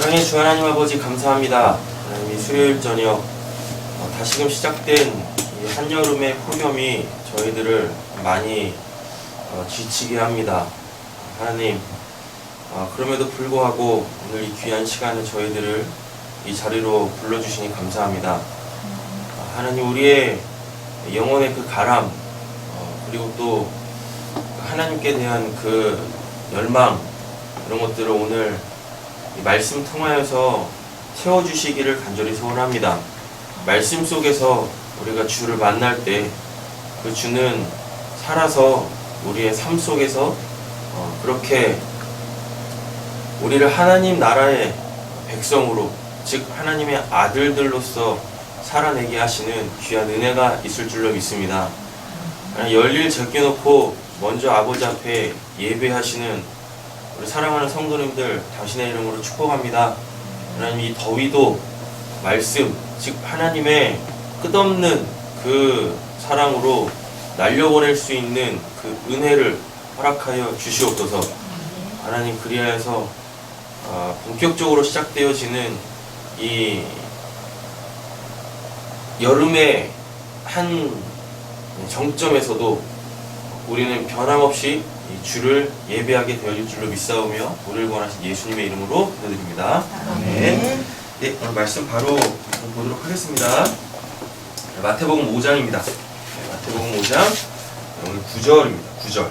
사랑의 주 하나님 아버지 감사합니다. 하나님, 이 수요일 저녁 다시금 시작된 이 한여름의 폭염이 저희들을 많이 지치게 합니다. 하나님, 그럼에도 불구하고 오늘 이 귀한 시간에 저희들을 이 자리로 불러주시니 감사합니다. 하나님, 우리의 영혼의 그 가람, 그리고 또 하나님께 대한 그 열망, 이런 것들을 오늘 이 말씀 통하여서 채워주시기를 간절히 소원합니다. 말씀 속에서 우리가 주를 만날 때 그 주는 살아서 우리의 삶 속에서 그렇게 우리를 하나님 나라의 백성으로, 즉 하나님의 아들들로서 살아내게 하시는 귀한 은혜가 있을 줄로 믿습니다. 열일 제껴놓고 먼저 아버지 앞에 예배하시는 우리 사랑하는 성도님들 당신의 이름으로 축복합니다. 하나님, 이 더위도 말씀, 즉 하나님의 끝없는 그 사랑으로 날려보낼 수 있는 그 은혜를 허락하여 주시옵소서. 하나님, 그리하여서 본격적으로 시작되어지는 이 여름의 한 정점에서도 우리는 변함없이 이 주를 예배하게 되어질 줄로 믿사오며 우리를 구원하신 예수님의 이름으로 기도드립니다. 아멘. 네, 오늘 말씀 바로 보도록 하겠습니다. 마태복음 5장입니다. 마태복음 5장 오늘 9절입니다. 9절.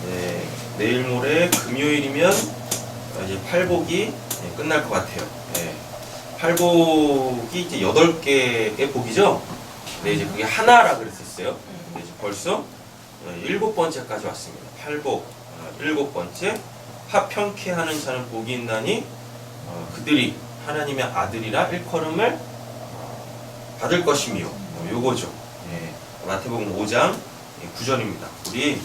네, 내일 모레 금요일이면 이제 팔복이 끝날 것 같아요. 네, 팔복이 이제 8개의 복이죠. 네, 이제 그게 하나라 그랬었어요. 근데 이제 벌써 7번째까지 왔습니다. 팔복 7번째. 화평케 하는 자는 복이 있나니 그들이 하나님의 아들이라 일컬음을 받을 것이며, 요거죠. 예, 마태복음 5장 9절입니다. 우리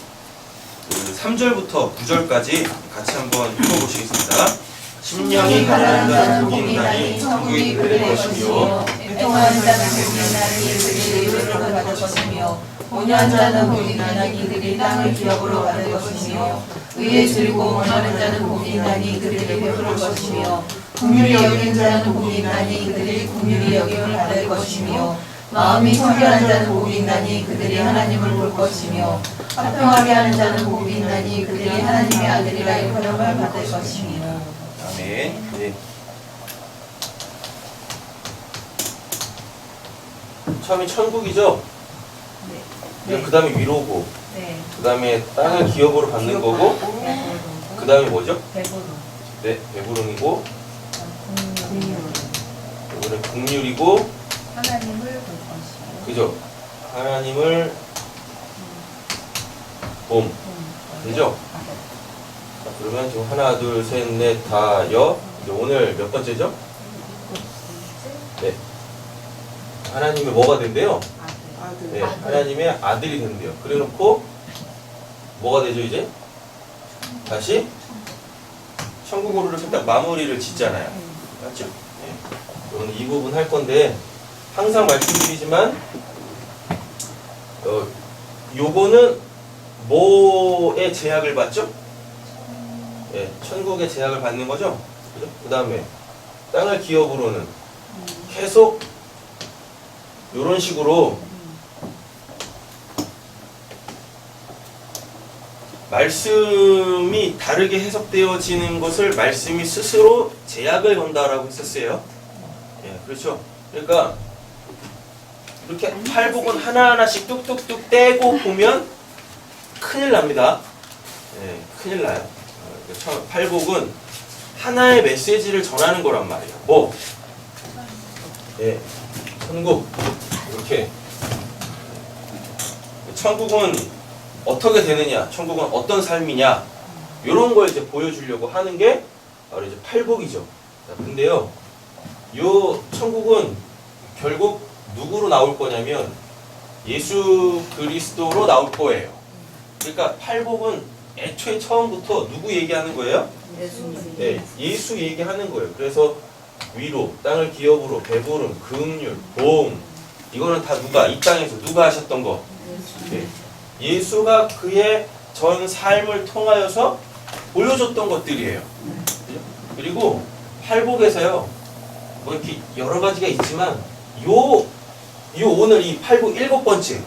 3절부터 9절까지 같이 한번 읽어보시겠습니다. 심령이 가난한 자는 복이 있나니 천국이 그들 것이며, 애통하는 자는 복이 있나니 그들이 의를 받을 것이며, 온유한 자는 복이 있나니 그들이 땅을 기업으로 받을 것이며, 의에 즐거움 원하는 자는 복이 있나니 그들이 베풀을 것이며, 긍휼히 여기는 자는 복이 있나니 그들이 긍휼히 여김을 받을 것이며, 마음이 청결한 자는 복이 있나니 그들이 하나님을 볼 것이며, 화평하게 하는 자는 복이 있나니 그들이 하나님의 아들이라 일컬음을 받을 것이며. 아멘. 네. 처음이 천국이죠. 네. 그 다음에 위로고, 네. 그 다음에 땅을 기업으로 받는 거고, 그 다음에 뭐죠? 배부름. 네, 배부름이고, 긍휼. 이번에 긍휼이고, 하나님을 볼 것이요. 그죠? 하나님을 봄. 되죠? 자, 그러면 지금 하나, 둘, 셋, 넷, 다, 여. 이제 오늘 몇 번째죠? 네. 하나님의 뭐가 된대요? 네, 하나님의 아들이 된대요. 그래 놓고 뭐가 되죠 이제? 다시 천국으로 이렇게 딱 마무리를 짓잖아요. 맞죠? 네. 오늘 이 부분 할 건데 항상 말씀드리지만 요거는 뭐에 제약을 받죠? 네, 천국의 제약을 받는 거죠? 그죠? 그 다음에 땅을 기업으로는 계속 요런 식으로 말씀이 다르게 해석되어지는 것을 말씀이 스스로 제약을 건다라고 했었어요. 예, 그렇죠. 그러니까 이렇게 팔복은 하나하나씩 뚝뚝뚝 떼고 보면 큰일 납니다. 예, 큰일 나요. 팔복은 하나의 메시지를 전하는 거란 말이에요. 뭐? 예, 천국. 이렇게. 천국은 어떻게 되느냐, 천국은 어떤 삶이냐, 이런 걸 이제 보여주려고 하는 게 바로 이제 팔복이죠. 근데요, 요 천국은 결국 누구로 나올 거냐면 예수 그리스도로 나올 거예요. 그러니까 팔복은 애초에 처음부터 누구 얘기하는 거예요? 네, 예수 얘기하는 거예요. 그래서 위로, 땅을 기업으로, 배부름, 긍휼, 보험, 이거는 다 누가, 이 땅에서 누가 하셨던 거? 네. 예수가 그의 전 삶을 통하여서 보여줬던 것들이에요. 그리고 팔복에서요, 뭐 이렇게 여러 가지가 있지만 요 오늘 이 팔복 7번째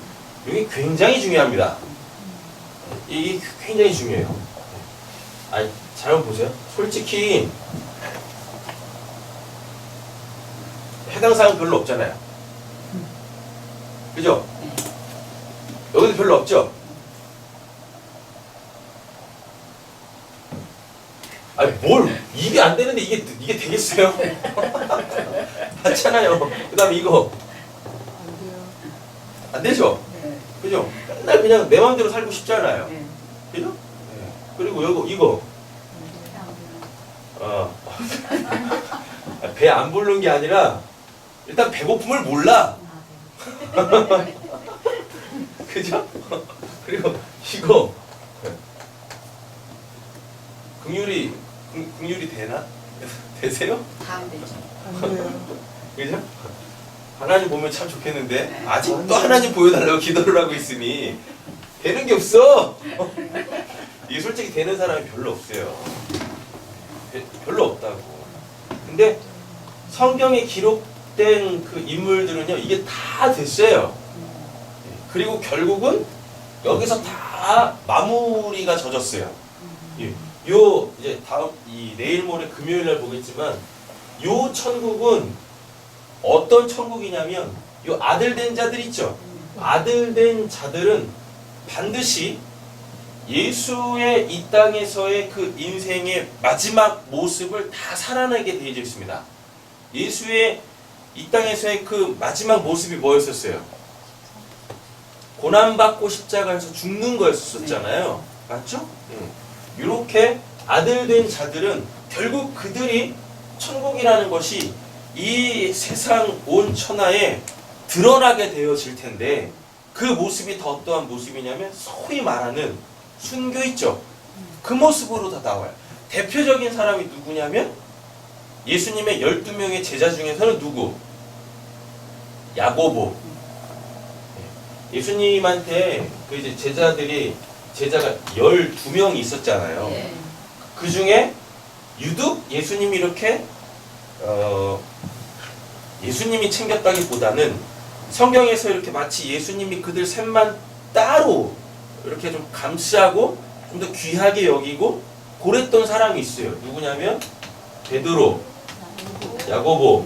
이게 굉장히 중요합니다. 이게 굉장히 중요해요. 아니, 잘 한번 보세요. 솔직히 해당 사항 별로 없잖아요. 그죠? 여기도 별로 없죠? 아니 뭘 이게 안 되는데 이게 되겠어요? 맞잖아요. 그다음에 이거 안 되죠? 네. 그죠? 맨날 그냥 내 마음대로 살고 싶잖아요. 네. 그죠? 네. 그리고 이거 배 안 부르는 게 아니라 일단 배고픔을 몰라. 그죠? 그리고 이거 긍휼이 되나? 되세요? 다음 되죠. 그죠? 하나님 보면 참 좋겠는데 아직도 하나님 보여달라고 기도를 하고 있으니 되는 게 없어. 이게 솔직히 되는 사람이 별로 없어요. 별로 없다고. 근데 성경에 기록된 그 인물들은요, 이게 다 됐어요. 그리고 결국은 여기서 다 마무리가 젖었어요. 요 이제 다음 이 내일 모레 금요일 날 보겠지만 요 천국은 어떤 천국이냐면 요 아들 된 자들 있죠. 아들 된 자들은 반드시 예수의 이 땅에서의 그 인생의 마지막 모습을 다 살아내게 되어 있습니다. 예수의 이 땅에서의 그 마지막 모습이 뭐였었어요? 고난받고 십자가에서 죽는 거였었잖아요. 맞죠? 이렇게 아들 된 자들은 결국 그들이 천국이라는 것이 이 세상 온 천하에 드러나게 되어질 텐데 그 모습이 더 어떠한 모습이냐면 소위 말하는 순교 있죠. 그 모습으로 다 나와요. 대표적인 사람이 누구냐면 예수님의 12명의 제자 중에서는 누구? 야고보. 예수님한테 그 이제 제자가 12명이 있었잖아요. 네. 그 중에 유독 예수님이 이렇게 예수님이 챙겼다기보다는 성경에서 이렇게 마치 예수님이 그들 셋만 따로 이렇게 좀 감시하고 좀 더 귀하게 여기고 그랬던 사람이 있어요. 누구냐면 베드로, 야고보,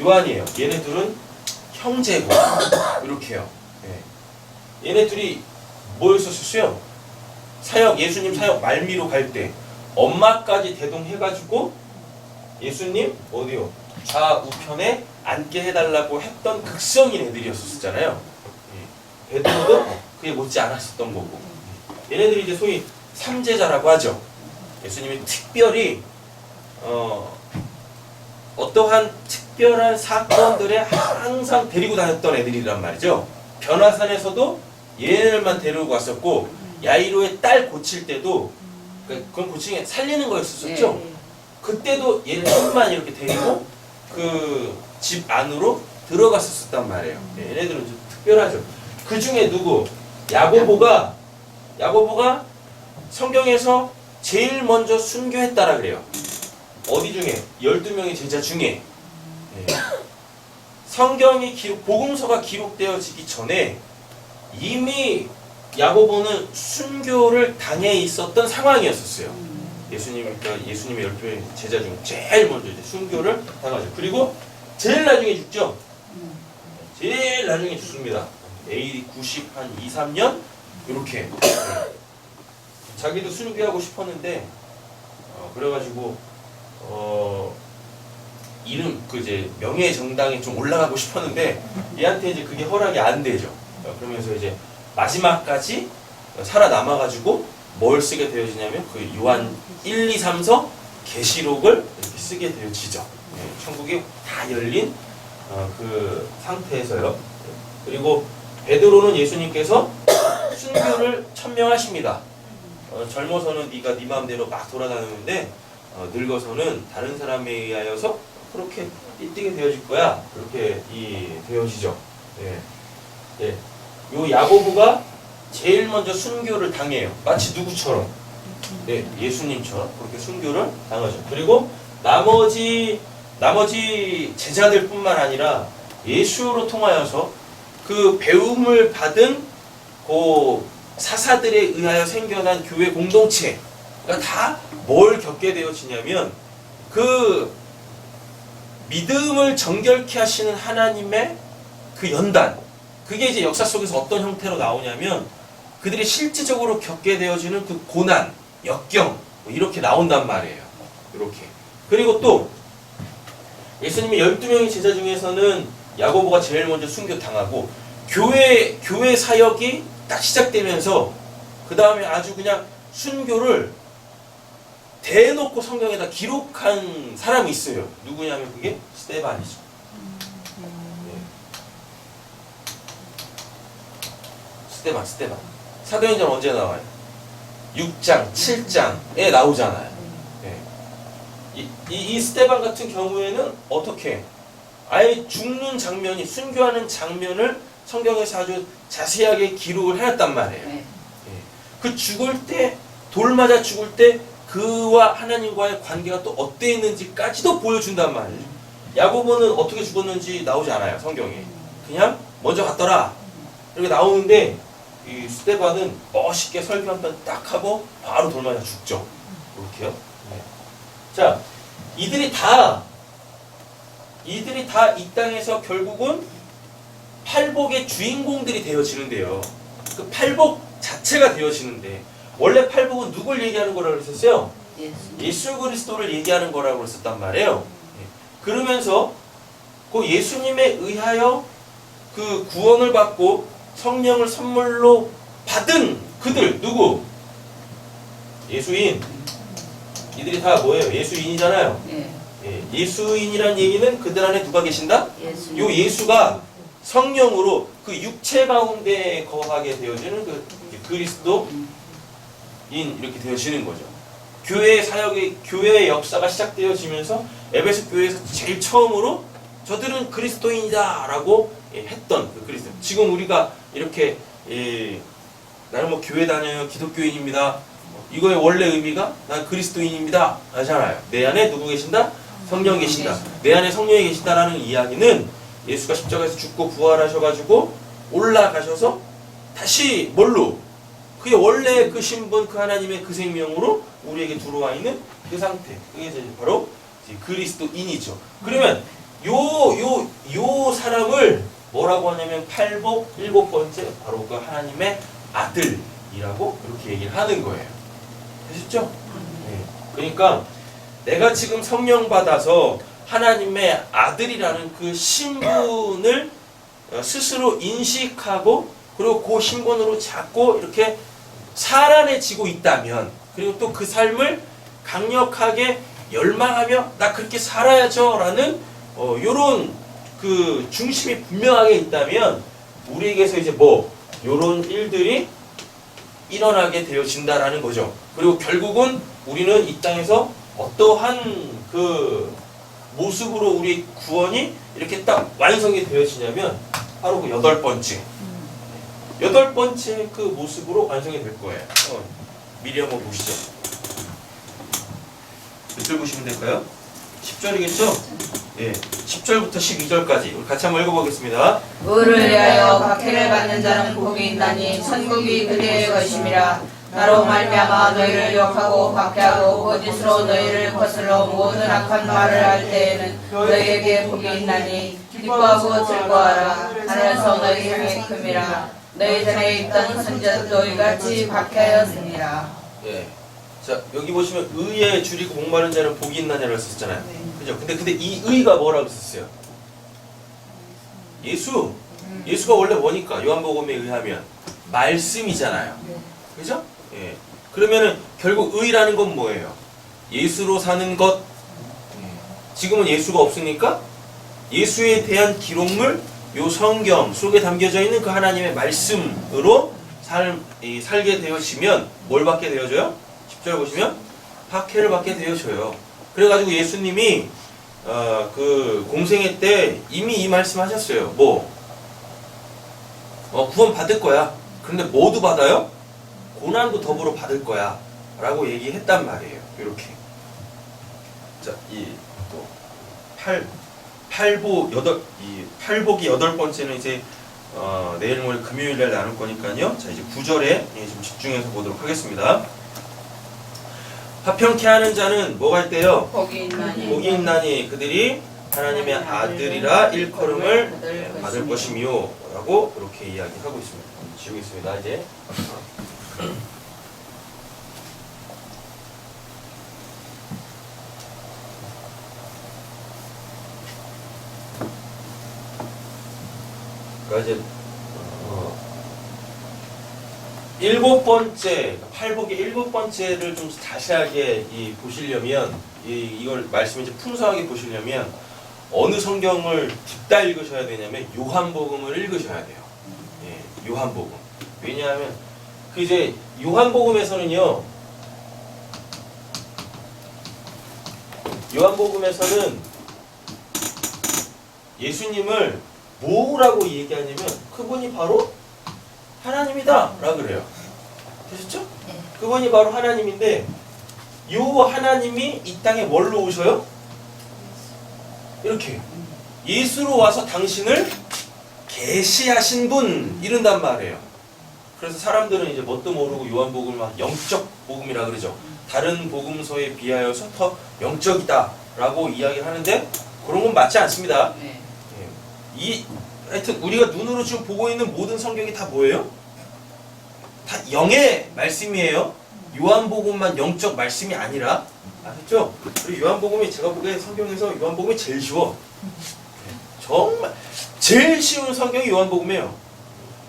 요한이에요. 얘네 둘은 형제고 이렇게요. 얘네 둘이 뭐였었어요? 예수님 사역 말미로 갈 때 엄마까지 대동해가지고 예수님 어디요? 좌우편에 앉게 해달라고 했던 극성인 애들이었었잖아요. 베드로도 그게 못지 않았었던 거고. 얘네들이 이제 소위 삼제자라고 하죠. 예수님이 특별히 어떠한 특별한 사건들에 항상 데리고 다녔던 애들이란 말이죠. 변화산에서도 얘네들만 데리고 왔었고 야이로의 딸 고칠 때도 그건 고치게 살리는 거였었죠. 네. 그때도 얘네들만 이렇게 데리고 그 집 안으로 들어갔었단 말이에요. 얘네들은 좀 특별하죠. 그 중에 누구? 야고보가 성경에서 제일 먼저 순교했다라 그래요. 어디 중에? 12명의 제자 중에. 성경이 복음서가 기록되어지기 전에 이미 야고보는 순교를 당해 있었던 상황이었었어요. 예수님의 12명의 제자 중 제일 먼저 이제 순교를 당하죠. 그리고 제일 나중에 죽죠. 제일 나중에 죽습니다. AD 90 한 2, 3년 이렇게. 자기도 순교하고 싶었는데 그래가지고 이름 이제 명예 정당에 좀 올라가고 싶었는데 얘한테 이제 그게 허락이 안 되죠. 그러면서 이제 마지막까지 살아남아가지고 뭘 쓰게 되어지냐면 그 요한 1, 2, 3서 계시록을 이렇게 쓰게 되어지죠. 천국이 다 열린 그 상태에서요. 그리고 베드로는 예수님께서 순교를 천명하십니다. 젊어서는 네가 네 마음대로 막 돌아다니는데 늙어서는 다른 사람에 의하여서 그렇게 띠띠게 되어질 거야. 이렇게 되어지죠. 요 야고보가 제일 먼저 순교를 당해요. 마치 누구처럼? 네, 예수님처럼 그렇게 순교를 당하죠. 그리고 나머지 제자들뿐만 아니라 예수로 통하여서 그 배움을 받은 그 사사들에 의하여 생겨난 교회 공동체가 다 뭘 겪게 되어지냐면 그 믿음을 정결케 하시는 하나님의 그 연단, 그게 이제 역사 속에서 어떤 형태로 나오냐면 그들이 실질적으로 겪게 되어지는 그 고난, 역경 이렇게 나온단 말이에요. 이렇게. 그리고 또 예수님의 12명의 제자 중에서는 야고보가 제일 먼저 순교당하고 교회 사역이 딱 시작되면서 그 다음에 아주 그냥 순교를 대놓고 성경에다 기록한 사람이 있어요. 누구냐면 그게 스데반이죠. 스데반. 사도행전 언제 나와요? 6장, 7장에 나오잖아요. 네. 이 스데반 같은 경우에는 어떻게? 아예 죽는 장면이, 순교하는 장면을 성경에서 아주 자세하게 기록을 해놨단 말이에요. 네. 그 죽을 때, 돌 맞아 죽을 때 그와 하나님과의 관계가 또 어땠는지까지도 보여준단 말이에요. 야고보는 어떻게 죽었는지 나오지 않아요, 성경에. 그냥 먼저 갔더라 이렇게 나오는데 이 스데반은 멋있게 설교 한 번 딱 하고 바로 돌 맞아 죽죠. 이렇게요. 네. 자, 이들이 다 이 땅에서 결국은 팔복의 주인공들이 되어지는데요. 그 팔복 자체가 되어지는데 원래 팔복은 누굴 얘기하는 거라고 그랬었어요? 예수 그리스도를 얘기하는 거라고 그랬었단 말이에요. 그러면서 그 예수님에 의하여 그 구원을 받고 성령을 선물로 받은 그들 누구? 예수인. 이들이 다 뭐예요? 예수인이잖아요. 예수인이란 얘기는 그들 안에 누가 계신다? 요 예수가 성령으로 그 육체 가운데 거하게 되어지는 그 그리스도인 이렇게 되어지는 거죠. 교회의 역사가 시작되어지면서 에베소 교회에서 제일 처음으로 저들은 그리스도인이다 라고 했던 그 그리스도. 지금 우리가 이렇게 나는 뭐 교회 다녀요, 기독교인입니다, 이거의 원래 의미가 난 그리스도인입니다 하잖아요. 내 안에 누구 계신다? 성령 계신다. 내 안에 성령이 계신다라는 이야기는 예수가 십자가에서 죽고 부활하셔가지고 올라가셔서 다시 뭘로? 그게 원래 그 신분, 그 하나님의 그 생명으로 우리에게 들어와 있는 그 상태. 그게 이제 바로 그리스도인이죠. 그러면 요 사람을 뭐라고 하냐면 팔복 일곱 번째 바로 그 하나님의 아들이라고 이렇게 얘기를 하는 거예요. 되셨죠? 네. 그러니까 내가 지금 성령 받아서 하나님의 아들이라는 그 신분을 스스로 인식하고 그리고 그 신분으로 자꾸 이렇게 살아내지고 있다면, 그리고 또 그 삶을 강력하게 열망하며 나 그렇게 살아야죠 라는 요런 그 중심이 분명하게 있다면 우리에게서 이제 뭐 요런 일들이 일어나게 되어진다라는 거죠. 그리고 결국은 우리는 이 땅에서 어떠한 그 모습으로 우리 구원이 이렇게 딱 완성이 되어지냐면 바로 그 여덟 번째 그 모습으로 완성이 될 거예요. 미리 한번 보시죠. 몇 절 보시면 될까요? 10절이겠죠? 예, 10절부터 12절까지 우리 같이 한번 읽어보겠습니다. 의를 위하여 박해를 받는 자는 복이 있나니 천국이 그들의 것임이라. 나로 말미암아 너희를 욕하고 박해하고 거짓으로 너희를 거슬러 모든 악한 말을 할 때에는 너희에게 복이 있나니 기뻐하고 즐거워하라. 하늘에서 너희 향해 큼이라. 너희 전에 있던 선지자도 이같이 박해하였으니라. 예. 자, 여기 보시면 의에 줄이고 목마른 자는 복이 있나냐고 썼잖아요. 그죠? 근데 이 의가 뭐라고 썼어요? 예수가 원래 뭐니까? 요한복음에 의하면 말씀이잖아요. 그죠? 예. 그러면은 결국 의라는 건 뭐예요? 예수로 사는 것. 지금은 예수가 없으니까 예수에 대한 기록물, 요 성경 속에 담겨져 있는 그 하나님의 말씀으로 살게 되어지면 뭘 받게 되어져요? 10절 보시면 박해를 받게 되어져요. 그래가지고 예수님이 그 공생애 때 이미 이 말씀하셨어요. 구원 받을 거야. 그런데 모두 받아요? 고난도 더불어 받을 거야 라고 얘기했단 말이에요. 이렇게. 자, 또 팔복이 8번째는 이제 내일 모레 금요일날 나눌 거니까요. 자, 이제 9절에 좀 집중해서 보도록 하겠습니다. 화평케 하는 자는 뭐가 있대요? 복이 있나니 그들이 하나님의 아들이라 일컬음을 받을 것이며 라고 이렇게 이야기하고 있습니다. 지우겠습니다. 이제 그러니까 이제 7번째, 팔복의 7번째를 좀 자세하게 보시려면 이걸 말씀 이제 풍성하게 보시려면 어느 성경을 뒷다 읽으셔야 되냐면 요한복음을 읽으셔야 돼요. 예, 요한복음. 왜냐하면 그 이제 요한복음에서는 예수님을 뭐라고 얘기하냐면 그분이 바로 하나님이다 라고 그래요. 되셨죠? 그분이 바로 하나님인데 요 하나님이 이 땅에 뭘로 오셔요? 이렇게 예수로 와서 당신을 계시하신 분 이른단 말이에요. 그래서 사람들은 이제 뭣도 모르고 요한복음을 막 영적 복음이라 그러죠. 다른 복음서에 비하여서 더 영적이다 라고 이야기를 하는데 그런 건 맞지 않습니다. 하여튼 우리가 눈으로 지금 보고 있는 모든 성경이 다 뭐예요? 다 영의 말씀이에요. 요한복음만 영적 말씀이 아니라. 아셨죠? 그리고 요한복음이 제가 보기에 성경에서 요한복음이 제일 쉬워. 정말 제일 쉬운 성경이 요한복음이에요.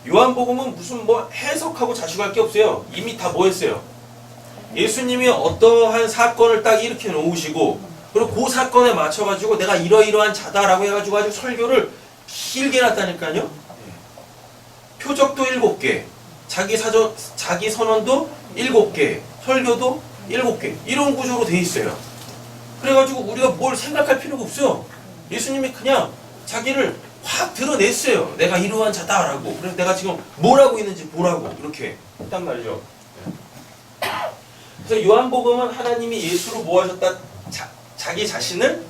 요한복음은 무슨 뭐 해석하고 자식할 게 없어요. 이미 다 뭐 했어요? 예수님이 어떠한 사건을 딱 일으켜 놓으시고 그리고 그 사건에 맞춰가지고 내가 이러이러한 자다라고 해가지고 아주 설교를 길게 놨다니까요. 표적도 7개, 자기 선언도 7개, 설교도 7개 이런 구조로 돼 있어요. 그래가지고 우리가 뭘 생각할 필요가 없어요. 예수님이 그냥 자기를 확 드러냈어요. 내가 이러한 자다라고. 그래서 내가 지금 뭘 하고 있는지 보라고 이렇게 했단 말이죠. 그래서 요한복음은 하나님이 예수로 뭐 하셨다? 자기 자신을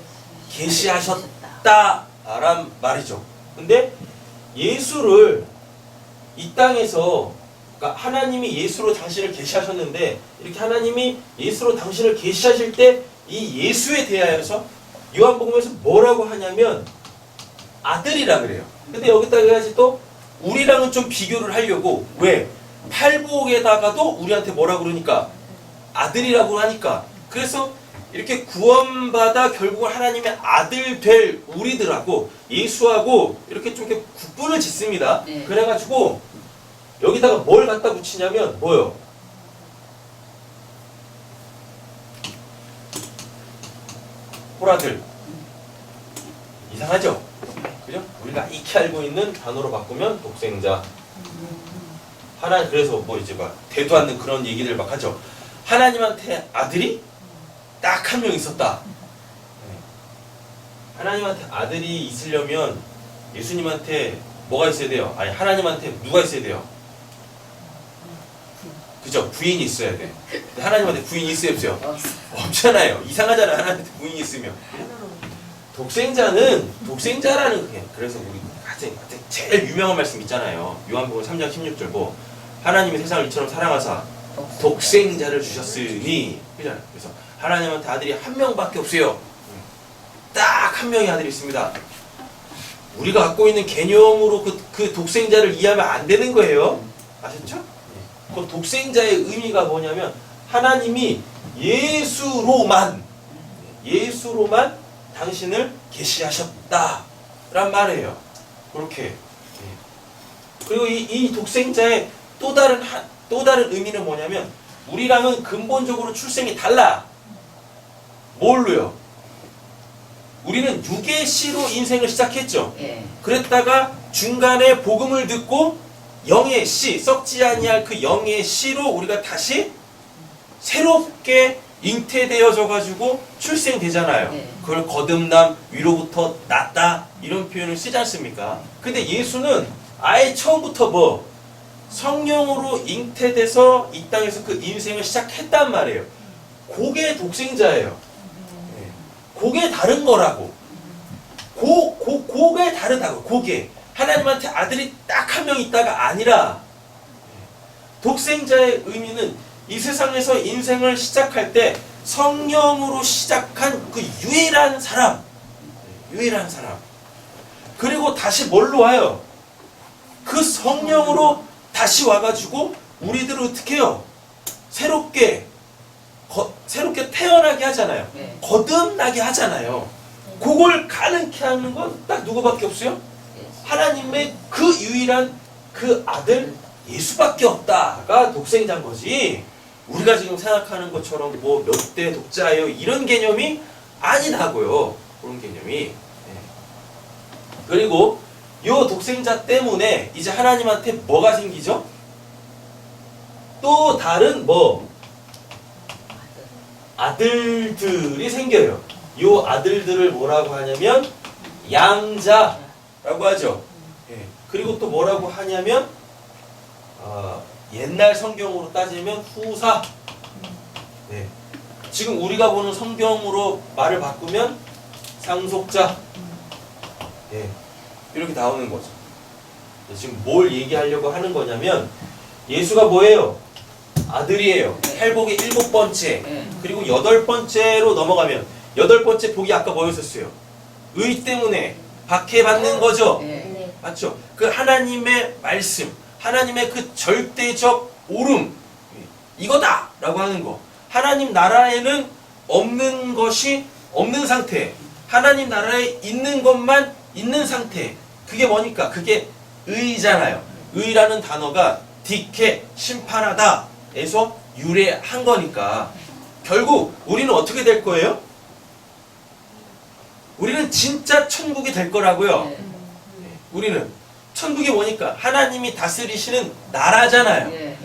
계시하셨다란 말이죠. 근데 예수를 이 땅에서 그러니까 하나님이 예수로 당신을 계시하셨는데 이렇게 하나님이 예수로 당신을 계시하실 때 이 예수에 대하여서 요한복음에서 뭐라고 하냐면 아들이라 그래요. 근데 여기다가 또 우리랑은 좀 비교를 하려고 왜? 팔복에다가도 우리한테 뭐라 그러니까 아들이라고 하니까 그래서 이렇게 구원받아 결국은 하나님의 아들 될 우리들하고 예수하고 이렇게 좀 이렇게 국분을 짓습니다. 네. 그래가지고 여기다가 뭘 갖다 붙이냐면 뭐요? 호라들. 이상하죠? 그죠? 우리가 익히 알고 있는 단어로 바꾸면 독생자. 그래서 뭐 이제 막 대도 않는 그런 얘기들 막 하죠. 하나님한테 아들이 딱 한 명 있었다. 하나님한테 아들이 있으려면 예수님한테 뭐가 있어야 돼요? 아니 하나님한테 누가 있어야 돼요? 그죠? 부인이 있어야 돼. 근데 하나님한테 부인이 있어요 없어요? 없잖아요. 이상하잖아요. 하나님한테 부인이 있으면. 독생자라는 그게 그래서 우리 가장 제일 유명한 말씀 있잖아요. 요한복음 3장 16절 뭐 하나님이 세상을 이처럼 사랑하사 독생자를 주셨으니 그잖아요. 그래서 하나님한테 아들이 한 명밖에 없어요. 딱 한 명의 아들이 있습니다. 우리가 갖고 있는 개념으로 그 독생자를 이해하면 안 되는 거예요. 아셨죠? 그 독생자의 의미가 뭐냐면 하나님이 예수로만 당신을 계시하셨다란 말이에요. 그렇게. 그리고 이 독생자의 또 다른 의미는 뭐냐면 우리랑은 근본적으로 출생이 달라. 뭘로요? 우리는 육의 씨로 인생을 시작했죠. 그랬다가 중간에 복음을 듣고 영의 씨, 썩지 아니할 그 영의 씨로 우리가 다시 새롭게 잉태되어져 가지고 출생되잖아요. 그걸 거듭남, 위로부터 났다 이런 표현을 쓰지 않습니까? 근데 예수는 아예 처음부터 뭐 성령으로 잉태돼서 이 땅에서 그 인생을 시작했단 말이에요. 그게 독생자예요. 그게 다른 거라고. 그게 다르다고. 그게 하나님한테 아들이 딱 한 명 있다가 아니라, 독생자의 의미는 이 세상에서 인생을 시작할 때 성령으로 시작한 그 유일한 사람, 유일한 사람. 그리고 다시 뭘로 와요? 그 성령으로 다시 와가지고 우리들을 어떻게 해요? 새롭게 태어나게 하잖아요. 네. 거듭나게 하잖아요. 그걸 가능케 하는 건 딱 누구밖에 없어요? 하나님의 그 유일한 그 아들 예수밖에 없다가 독생자인 거지. 우리가 지금 생각하는 것처럼 뭐 몇 대 독자예요 이런 개념이 아니다고요. 그런 개념이. 그리고 요 독생자 때문에 이제 하나님한테 뭐가 생기죠? 또 다른 아들들이 생겨요. 요 아들들을 뭐라고 하냐면 양자라고 하죠. 그리고 또 뭐라고 하냐면 옛날 성경으로 따지면 후사. 지금 우리가 보는 성경으로 말을 바꾸면 상속자. 이렇게 나오는 거죠. 지금 뭘 얘기하려고 하는 거냐면 예수가 뭐예요? 아들이에요. 팔복의 7번째. 그리고 8번째로 넘어가면 8번째 복이 아까 뭐였었어요? 의 때문에 박해받는 거죠. 맞죠? 그 하나님의 말씀, 하나님의 그 절대적 옳음, 이거다! 라고 하는 거. 하나님 나라에는 없는 것이 없는 상태, 하나님 나라에 있는 것만 있는 상태. 그게 뭐니까? 그게 의잖아요. 의라는 단어가 디케, 심판하다 에서 유래한 거니까 결국 우리는 어떻게 될 거예요? 우리는 진짜 천국이 될 거라고요. 우리는 천국이 뭐니까? 하나님이 다스리시는 나라잖아요.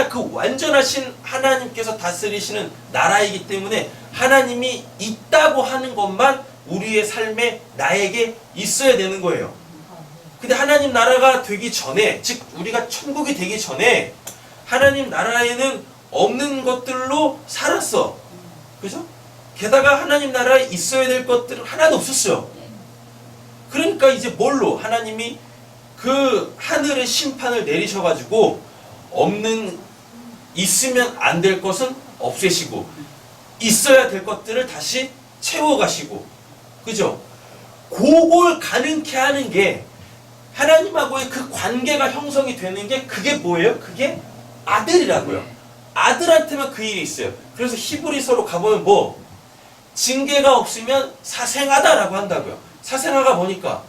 그 완전하신 하나님께서 다스리시는 나라이기 때문에 하나님이 있다고 하는 것만 우리의 삶에 나에게 있어야 되는 거예요. 근데 하나님 나라가 되기 전에, 즉 우리가 천국이 되기 전에 하나님 나라에는 없는 것들로 살았어. 그죠? 게다가 하나님 나라에 있어야 될 것들은 하나도 없었어요. 그러니까 이제 뭘로? 하나님이 그 하늘의 심판을 내리셔가지고 있으면 안 될 것은 없애시고 있어야 될 것들을 다시 채워가시고, 그죠? 그걸 가능케 하는 게 하나님하고의 그 관계가 형성이 되는 게 그게 뭐예요? 그게 아들이라고요. 아들한테만 그 일이 있어요. 그래서 히브리서로 가보면 징계가 없으면 사생아다라고 한다고요. 사생아가 뭐니까?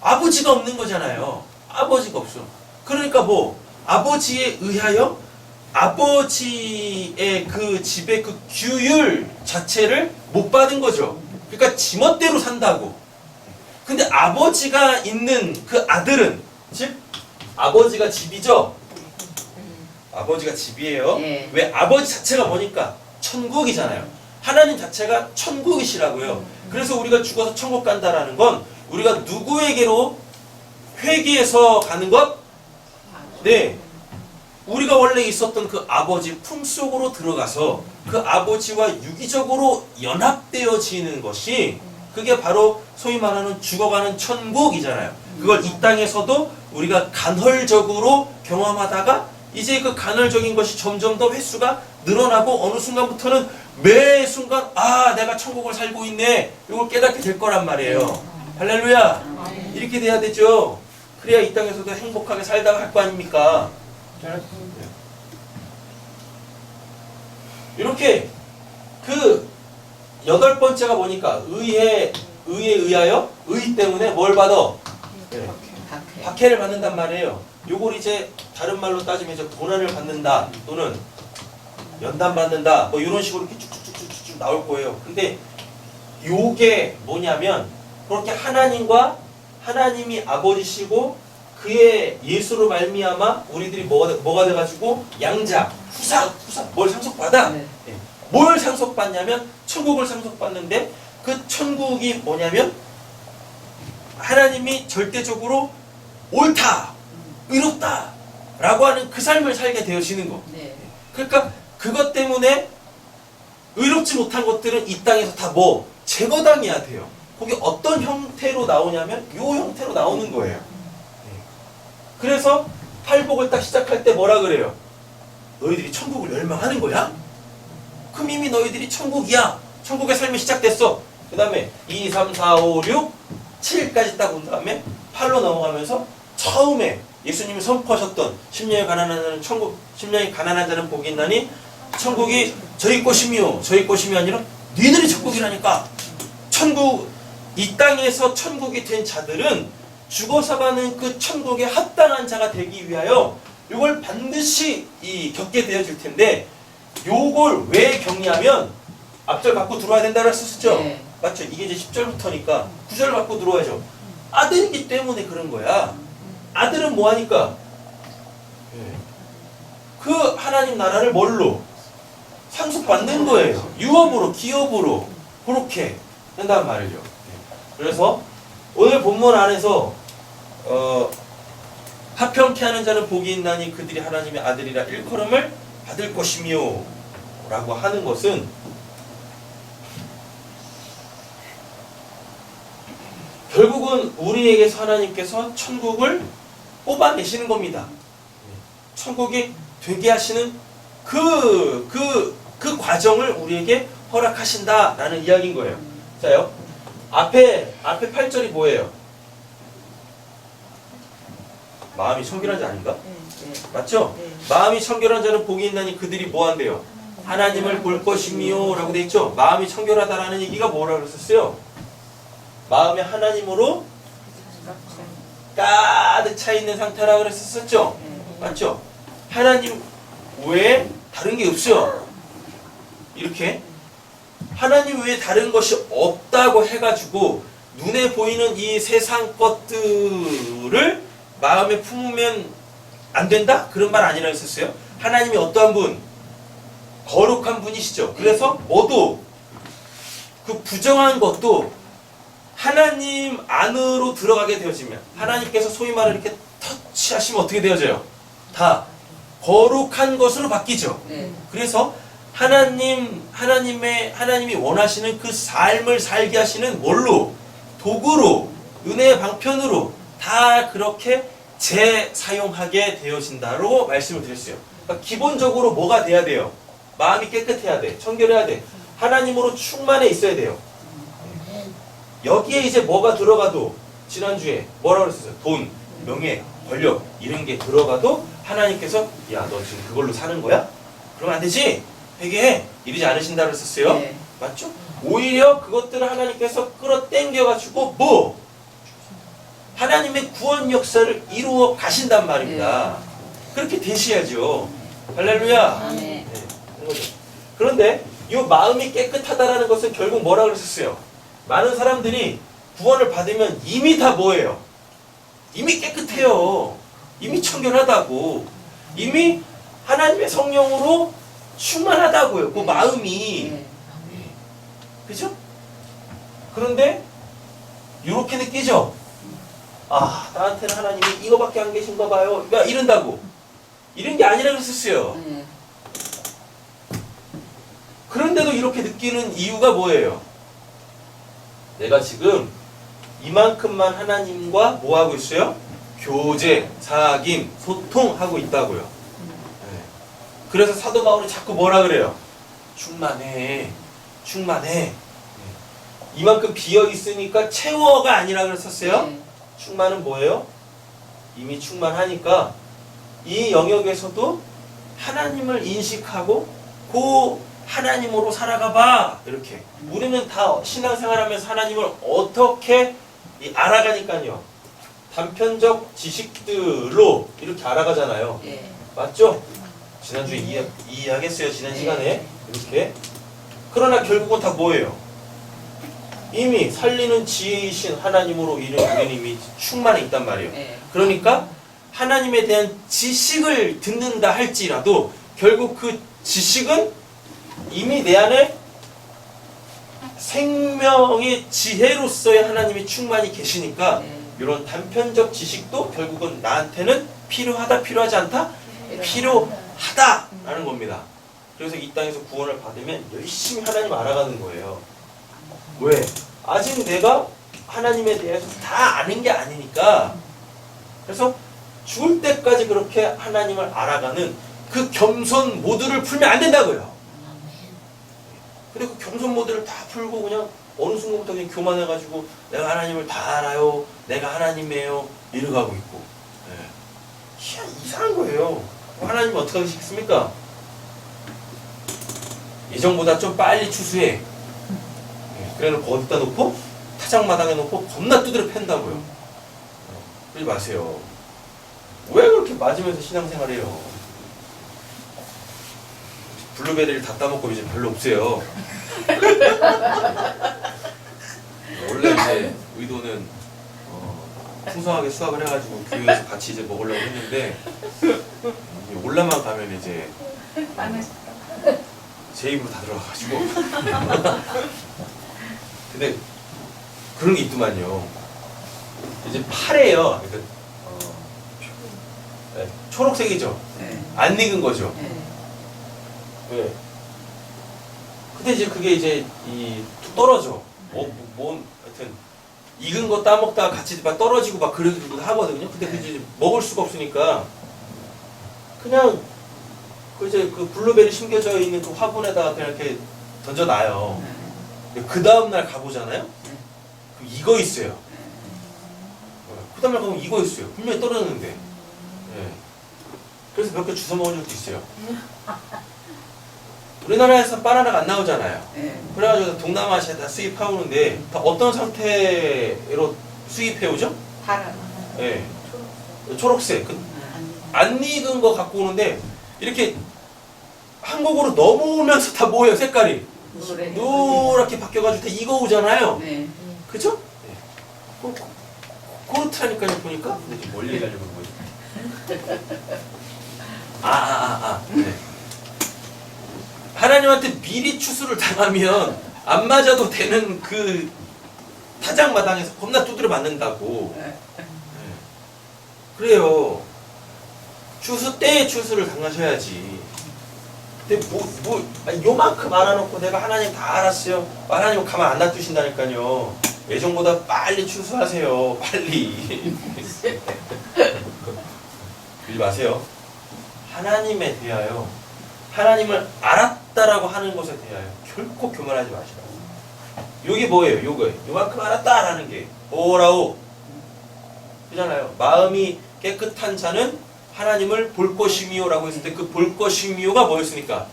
아버지가 없는 거잖아요. 아버지가 없어. 그러니까 아버지에 의하여 아버지의 그 집의 그 규율 자체를 못 받은 거죠. 그러니까 지멋대로 산다고. 근데 아버지가 있는 그 아들은, 즉 아버지가 집이죠. 아버지가 집이에요. 왜? 아버지 자체가 뭐니까? 천국이잖아요. 하나님 자체가 천국이시라고요. 그래서 우리가 죽어서 천국 간다라는 건 우리가 누구에게로 회귀해서 가는 것? 네. 우리가 원래 있었던 그 아버지 품속으로 들어가서 그 아버지와 유기적으로 연합되어지는 것이, 그게 바로 소위 말하는 죽어가는 천국이잖아요. 그걸 이 땅에서도 우리가 간헐적으로 경험하다가 이제 그 간헐적인 것이 점점 더 횟수가 늘어나고 어느 순간부터는 매 순간 내가 천국을 살고 있네, 이걸 깨닫게 될 거란 말이에요. 할렐루야. 이렇게 돼야 되죠. 그래야 이 땅에서도 행복하게 살다가 할 거 아닙니까? 이렇게 그 8번째가 뭐니까? 의에 의하여, 의 때문에 뭘 받아? 박해를 받는단 말이에요. 요걸 이제 다른 말로 따지면 이제 고난을 받는다, 또는 연단 받는다, 이런 식으로 이렇게 쭉쭉쭉쭉 나올 거예요. 근데 요게 뭐냐면, 그렇게 하나님이 아버지시고 그의 예수로 말미암아 우리들이 뭐가 돼가지고 양자, 후사 뭘 상속받아? 뭘 상속받냐면 천국을 상속받는데, 그 천국이 뭐냐면 하나님이 절대적으로 옳다, 의롭다, 라고 하는 그 삶을 살게 되어지는 거. 네. 그러니까 그것 때문에 의롭지 못한 것들은 이 땅에서 다 뭐 제거당해야 돼요. 그게 어떤 형태로 나오냐면 요 형태로 나오는 거예요. 그래서 팔복을 딱 시작할 때 뭐라 그래요? 너희들이 천국을 열망하는 거야? 그럼 이미 너희들이 천국이야. 천국의 삶이 시작됐어. 그 다음에 2, 3, 4, 5, 6, 7까지 딱 온 다음에 8로 넘어가면서 처음에 예수님이 선포하셨던 심령이 가난한 자는 천국, 심령이 가난한 자는 복이 있나니 천국이 저희 것이며 저희 것임이 아니라 니들이 천국이라니까. 천국, 이 땅에서 천국이 된 자들은 죽어서 가는 그 천국에 합당한 자가 되기 위하여 이걸 반드시 겪게 되어질 텐데, 요걸 왜 격리하면 앞절 갖고 들어와야 된다고 했었죠? 네. 맞죠? 이게 이제 10절부터니까 9절 갖고 들어와야죠. 아들이기 때문에 그런 거야. 아들은 뭐 하니까? 그 하나님 나라를 뭘로? 상속받는 거예요. 유업으로, 기업으로. 그렇게 된단 말이죠. 그래서 오늘 본문 안에서 화평케 하는 자는 복이 있나니 그들이 하나님의 아들이라 일컬음을 받을 것이며 라고 하는 것은 결국은 우리에게서 하나님께서 천국을 뽑아내시는 겁니다. 천국이 되게 하시는 그 과정을 우리에게 허락하신다라는 이야기인 거예요. 자요. 앞에 8절이 뭐예요? 마음이 청결한 자 아닌가? 맞죠? 마음이 청결한 자는 복이 있나니 그들이 뭐 한대요? 하나님을 볼 것이며 라고 돼 있죠? 마음이 청결하다라는 얘기가 뭐라고 그랬었어요? 마음에 하나님으로 가득 차 있는 상태라고 그랬었죠? 맞죠? 하나님 외에 다른 게 없어요. 이렇게 하나님 외에 다른 것이 없다고 해가지고 눈에 보이는 이 세상 것들을 마음에 품으면 안 된다? 그런 말 아니라 했었어요. 하나님이 어떠한 분? 거룩한 분이시죠. 그래서 뭐도 그 부정한 것도 하나님 안으로 들어가게 되어지면, 하나님께서 소위 말해 이렇게 터치하시면 어떻게 되어져요? 다 거룩한 것으로 바뀌죠. 그래서 하나님이 원하시는 그 삶을 살게 하시는 뭘로? 도구로, 은혜의 방편으로 다 그렇게 재사용하게 되어진다고 말씀을 드렸어요. 그러니까 기본적으로 뭐가 돼야 돼요? 마음이 깨끗해야 돼. 청결해야 돼. 하나님으로 충만해 있어야 돼요. 여기에 이제 뭐가 들어가도, 지난주에 뭐라고 그랬었어요? 돈, 명예, 권력 이런 게 들어가도 하나님께서 야, 너 지금 그걸로 사는 거야? 그러면 안 되지? 회개해. 이러지 않으신다고 했었어요. 네. 맞죠? 오히려 그것들을 하나님께서 끌어당겨가지고 뭐? 하나님의 구원 역사를 이루어 가신단 말입니다. 그렇게 되셔야죠. 할렐루야. 네. 그런데 이 마음이 깨끗하다라는 것은 결국 뭐라고 그랬었어요? 많은 사람들이 구원을 받으면 이미 다 뭐예요? 이미 깨끗해요. 이미 청결하다고. 이미 하나님의 성령으로 충만하다고요. 그 마음이. 그죠? 그런데 이렇게 느끼죠? 아, 나한테는 하나님이 이거밖에 안 계신가 봐요. 야, 이런다고. 이런 게 아니라 그랬었어요. 그런데도 이렇게 느끼는 이유가 뭐예요? 내가 지금 이만큼만 하나님과 뭐 하고 있어요? 교제, 사귐, 소통하고 있다고요. 네. 그래서 사도 바울이 자꾸 뭐라 그래요? 충만해. 충만해. 네. 이만큼 비어 있으니까 채워가 아니라 그랬었어요. 충만은 뭐예요? 이미 충만하니까 이 영역에서도 하나님을 인식하고 그 하나님으로 살아가 봐. 이렇게. 우리는 다 신앙생활하면서 하나님을 어떻게 알아가니까요. 단편적 지식들로 이렇게 알아가잖아요. 맞죠? 지난주에 이해하겠어요. 지난 시간에. 이렇게. 그러나 결국은 다 뭐예요? 이미 살리는 지혜이신 하나님으로 우리는 이미 충만해 있단 말이에요. 그러니까 하나님에 대한 지식을 듣는다 할지라도 결국 그 지식은 이미 내 안에 생명의 지혜로서의 하나님이 충만히 계시니까 이런 단편적 지식도 결국은 나한테는 필요하다, 필요하지 않다? 필요하다라는 겁니다. 그래서 이 땅에서 구원을 받으면 열심히 하나님 알아가는 거예요. 왜? 아직 내가 하나님에 대해서 다 아는 게 아니니까. 그래서 죽을 때까지 그렇게 하나님을 알아가는 그 겸손 모드를 풀면 안 된다고요. 근데 그 겸손 모드를 다 풀고 그냥 어느 순간부터 그냥 교만해가지고 내가 하나님을 다 알아요, 내가 하나님이에요 이러가고 있고. 이상한 거예요. 하나님 어떻게 하시겠습니까? 예정보다 좀 빨리 추수해. 그래놓고 어디다 놓고? 타작마당에 놓고 겁나 두드려 팬다고요. 그러지 마세요. 왜 그렇게 맞으면서 신앙생활해요? 블루베리를 다 따먹고 이제 별로 없어요. 원래 이제 의도는 풍성하게 수확을 해가지고 교회에서 같이 이제 먹으려고 했는데 올라만 가면 이제 제 입으로 다 들어가가지고 근데 그런 게 있더만요. 이제 파래요. 그러니까 초록색이죠. 안 익은 거죠. 왜? 근데 이제 그게 이제 툭 떨어져. 하여튼 익은 거 따먹다가 같이 막 떨어지고 막 그러기도 하거든요. 근데 그 이제 먹을 수가 없으니까 그냥 그 블루베리 심겨져 있는 그 화분에다가 그냥 이렇게 던져놔요. 그 다음날 가보잖아요? 그럼 익어 있어요. 그 다음날 가면 익어 있어요. 분명히 떨어졌는데. 그래서 몇 개 주워 먹은 적도 있어요. 우리나라에서 바나나가 안 나오잖아요. 그래가지고 동남아시아에 다 수입해오는데 다 어떤 상태로 수입해오죠? 파란. 초록색. 안 익은 거 갖고 오는데 이렇게 한국으로 넘어오면서 다 뭐예요? 색깔이 노랗게 바뀌어가지고 다 익어오잖아요. 그죠? 그렇다니까요. 보니까. 근데 좀 멀리 가려고 보이죠. 네. 하나님한테 미리 추수를 당하면 안 맞아도 되는 그 타작마당에서 겁나 두드려 맞는다고. 그래요. 추수 때에 추수를 당하셔야지. 근데 요만큼 알아놓고 내가 하나님 다 알았어요. 하나님 가만 안 놔두신다니까요. 예정보다 빨리 추수하세요. 빨리. 그러지 마세요. 하나님에 대하여 하나님을 알았다라고 하는 것에 대하여 결코 교만하지 마시라. 요게 뭐예요? 요거예요. 요만큼 알았다라는 게 오라오. 그잖아요. 마음이 깨끗한 자는 하나님을 볼 것이미요라고 했을 때 그 볼 것이미요가 뭐였습니까?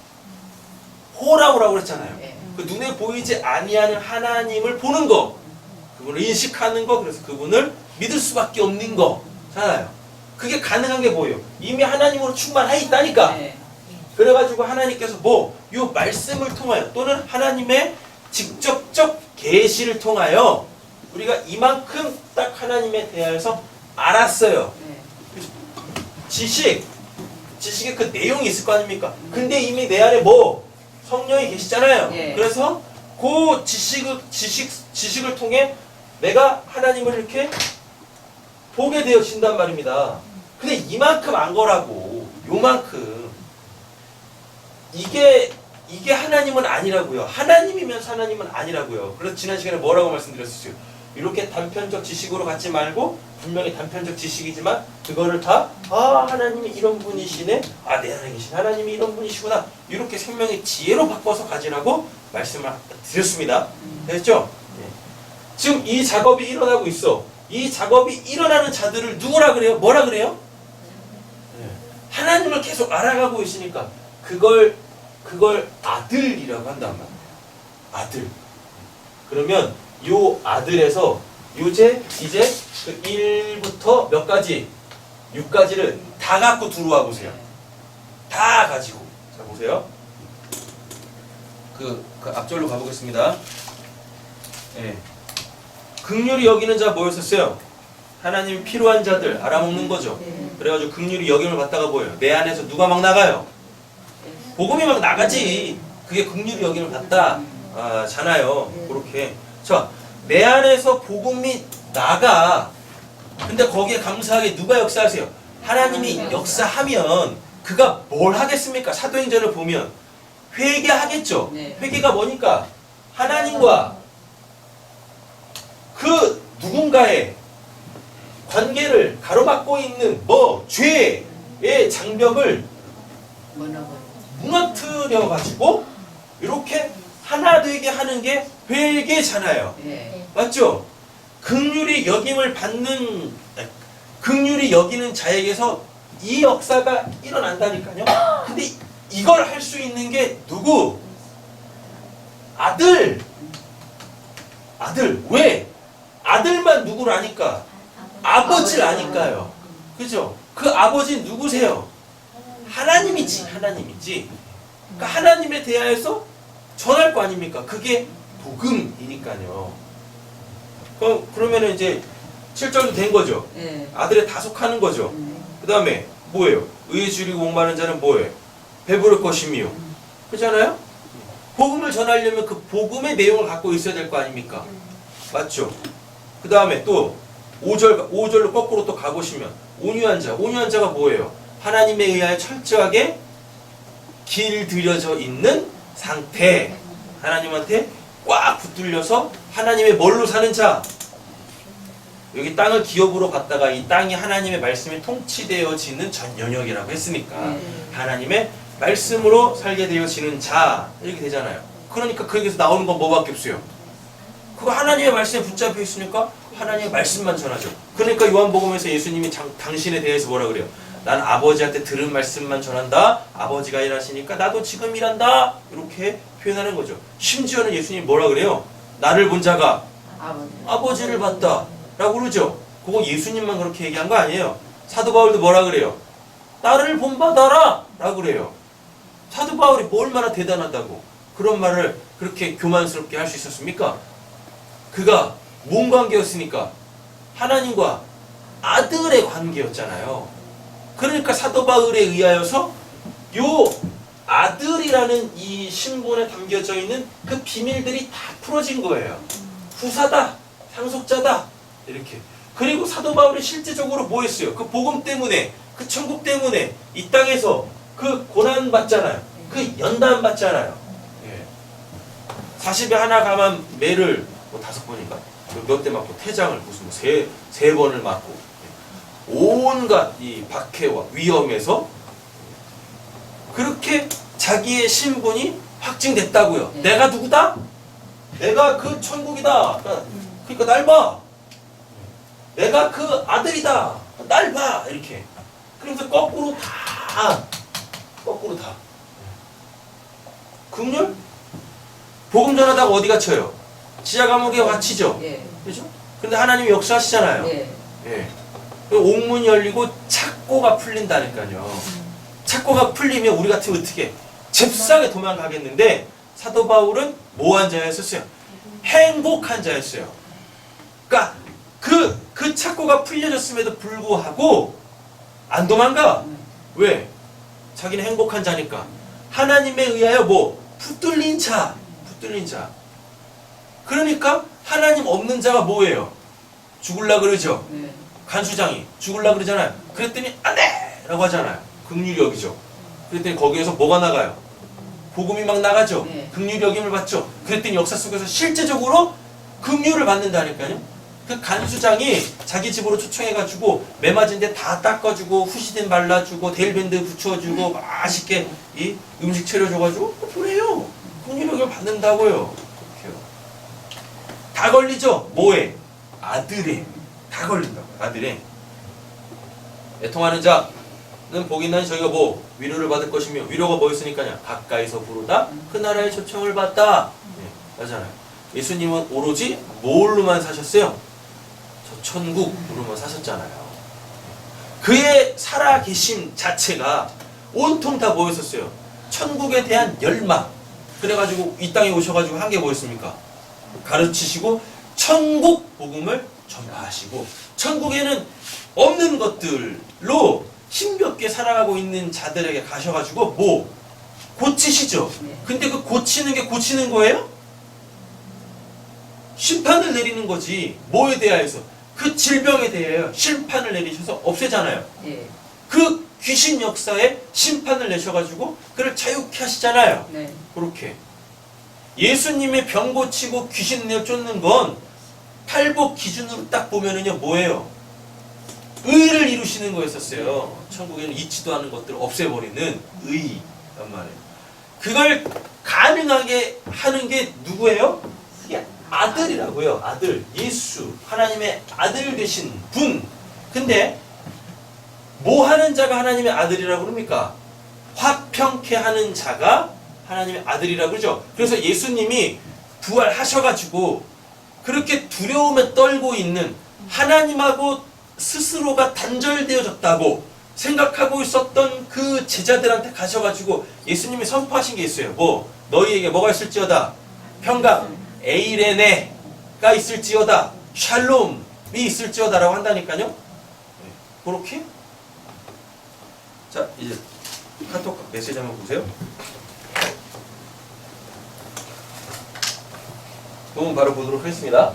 호라오라고 그랬잖아요. 그 눈에 보이지 아니하는 하나님을 보는 거, 그분을 인식하는 거, 그래서 그분을 믿을 수밖에 없는 거잖아요. 그게 가능한 게 뭐예요? 이미 하나님으로 충만해 있다니까. 그래가지고 하나님께서 요 말씀을 통하여 또는 하나님의 직접적 계시를 통하여 우리가 이만큼 딱 하나님에 대해서 알았어요. 지식의 그 내용이 있을 거 아닙니까? 근데 이미 내 안에 성령이 계시잖아요. 그래서 그 지식을 통해 내가 하나님을 이렇게 보게 되어진단 말입니다. 근데 이만큼 안 거라고. 요만큼. 이게 하나님은 아니라고요. 하나님이면 하나님은 아니라고요. 그래서 지난 시간에 뭐라고 말씀드렸어요? 이렇게 단편적 지식으로 갖지 말고 분명히 단편적 지식이지만 그거를 다 하나님이 이런 분이시네. 내 안에 계신 하나님이 이런 분이시구나. 이렇게 생명의 지혜로 바꿔서 가지라고 말씀을 드렸습니다. 됐죠? 지금 이 작업이 일어나고 있어. 이 작업이 일어나는 자들을 누구라 그래요? 뭐라 그래요? 하나님을 계속 알아가고 있으니까 그걸 아들이라고 한단 말이에요. 아들. 그러면 요 아들에서 이제 그 1부터 몇 가지? 6가지를 다 갖고 들어와 보세요. 다 가지고. 자, 보세요. 그 앞절로 가보겠습니다. 긍휼히 여기는 자 뭐였었어요? 하나님이 필요한 자들 알아먹는 거죠. 그래가지고 긍휼히 여김을 받다가 뭐예요? 내 안에서 누가 막 나가요? 복음이 막 나가지. 그게 긍휼히 여김을 받다 잖아요. 그렇게. 자, 내 안에서 복음이 나가. 근데 거기에 감사하게 누가 역사하세요? 하나님이 역사하면 그가 뭘 하겠습니까? 사도행전을 보면 회개하겠죠. 네. 회개가 뭐니까 하나님과 그 누군가의 관계를 가로막고 있는 뭐 죄의 장벽을 무너뜨려 가지고 이렇게 하나 되게 하는 게 회개잖아요. 네. 맞죠? 긍휼히 여기는 자에게서 이 역사가 일어난다니까요. 근데 이걸 할 수 있는 게 누구? 아들. 왜? 아들만 누구를 아니까? 아버지를 아니까요. 그죠? 그 아버지 누구세요? 하나님이지. 그러니까 하나님에 대하여서 전할 거 아닙니까? 그게 복음이니까요. 그러면은 이제 7절도 된 거죠. 네. 아들에 다속하는 거죠. 그 다음에 뭐예요? 의에 줄이고 목마른 자는 뭐예요? 배부를 것이미요. 그렇잖아요? 복음을 전하려면 그 복음의 내용을 갖고 있어야 될 거 아닙니까? 맞죠? 그 다음에 또 5절로 거꾸로 또 가보시면 온유한 자가 뭐예요? 하나님에 의하여 철저하게 길들여져 있는 상태. 하나님한테 꽉 붙들려서 하나님의 뭘로 사는 자. 여기 땅을 기업으로 받다가 이 땅이 하나님의 말씀에 통치되어지는 전 영역이라고 했으니까 하나님의 말씀으로 살게 되어지는 자 이렇게 되잖아요. 그러니까 그 얘기에서 나오는 건 뭐밖에 없어요. 그거 하나님의 말씀에 붙잡혀 있으니까 하나님의 말씀만 전하죠. 그러니까 요한복음에서 예수님이 당신에 대해서 뭐라 그래요? 난 아버지한테 들은 말씀만 전한다. 아버지가 일하시니까 나도 지금 일한다. 이렇게 표현하는 거죠. 심지어는 예수님이 뭐라 그래요? 나를 본 자가 아버지를 봤다 라고 그러죠. 그거 예수님만 그렇게 얘기한 거 아니에요. 사도 바울도 뭐라 그래요? 나를 본받아라 라고 그래요. 사도 바울이 뭐 얼마나 대단하다고 그런 말을 그렇게 교만스럽게 할 수 있었습니까? 그가 뭔 관계였습니까? 하나님과 아들의 관계였잖아요. 그러니까 사도 바울에 의하여서 요 아들이라는 이 신분에 담겨져 있는 그 비밀들이 다 풀어진 거예요. 후사다, 상속자다 이렇게. 그리고 사도 바울이 실제적으로 뭐 했어요? 그 복음 때문에, 그 천국 때문에 이 땅에서 그 고난 받잖아요. 그 연단 받잖아요. 예. 40에 하나 감한 매를 뭐 5번인가? 몇 대 맞고 태장을 무슨 세 번을 맞고 온갖 이 박해와 위험에서 그렇게 자기의 신분이 확증됐다고요. 네. 내가 누구다? 내가 그 천국이다. 그러니까 날 봐. 내가 그 아들이다. 날 봐. 이렇게. 그러면서 거꾸로 다. 긍휼? 복음 전하다가 어디 갇혀요? 지하 감옥에 갇히죠. 예. 그죠? 근데 하나님이 역사하시잖아요. 예. 예. 옥문이 열리고 착고가 풀린다니까요. 착고가 풀리면 우리 같으면 어떻게? 잽싸게 도망가겠는데 사도 바울은 뭐한 자였었어요? 행복한 자였어요. 그러니까 그 착고가 풀려졌음에도 불구하고 안 도망가. 왜? 자기는 행복한 자니까. 하나님에 의하여 뭐? 붙들린 자. 그러니까 하나님 없는 자가 뭐예요? 죽을라 그러죠. 네. 간수장이 죽을라 그러잖아요. 그랬더니 안 돼! 라고 하잖아요. 긍휼히 여기죠. 그랬더니 거기에서 뭐가 나가요? 복음이 막 나가죠. 네. 긍휼히 여김을 받죠. 그랬더니 역사 속에서 실제적으로 긍휼을 받는다니까요. 그 간수장이 자기 집으로 초청해가지고 매 맞은 데 다 닦아주고 후시딘 발라주고 데일밴드 붙여주고 맛있게 이 음식 차려줘가지고 그래요. 긍휼히 여김을 받는다고요. 다 걸리죠? 뭐에? 아들에. 다 걸린다고. 아들에. 애통하는 자는 복이 있나니 저희가 뭐 위로를 받을 것이며 위로가 뭐였으니까요? 가까이서 부르다 그 나라의 초청을 받다. 네, 맞잖아요. 예수님은 오로지 뭘로만 사셨어요? 저 천국으로만 사셨잖아요. 그의 살아계심 자체가 온통 다 뭐였었어요? 천국에 대한 열망. 그래가지고 이 땅에 오셔가지고 한 게 뭐였습니까? 가르치시고 천국 복음을 전파하시고 천국에는 없는 것들로 힘겹게 살아가고 있는 자들에게 가셔가지고 뭐 고치시죠. 근데 그 고치는 게 고치는 거예요? 심판을 내리는 거지. 뭐에 대하여서? 그 질병에 대하여 심판을 내리셔서 없애잖아요. 예. 그 귀신 역사에 심판을 내셔가지고 그를 자유케 하시잖아요. 네. 그렇게 예수님의 병 고치고 귀신 내쫓는 건 팔복 기준으로 딱 보면은요 뭐예요? 의를 이루시는 거였었어요. 천국에는 있지도 않은 것들을 없애버리는 의란 말이에요. 그걸 가능하게 하는 게 누구예요? 그게 아들이라고요. 아들, 예수, 하나님의 아들 되신 분. 근데 뭐 하는 자가 하나님의 아들이라고 그럽니까? 화평케 하는 자가 하나님의 아들이라고 그러죠. 그래서 예수님이 부활하셔가지고 그렇게 두려움에 떨고 있는 하나님하고 스스로가 단절되어졌다고 생각하고 있었던 그 제자들한테 가셔가지고 예수님이 선포하신 게 있어요. 뭐 너희에게 뭐가 있을지어다 평강 에이레네가 있을지어다 샬롬이 있을지어다라고 한다니까요. 그렇게 자 이제 카톡 메시지 한번 보세요. 그럼 바로 보도록 하겠습니다.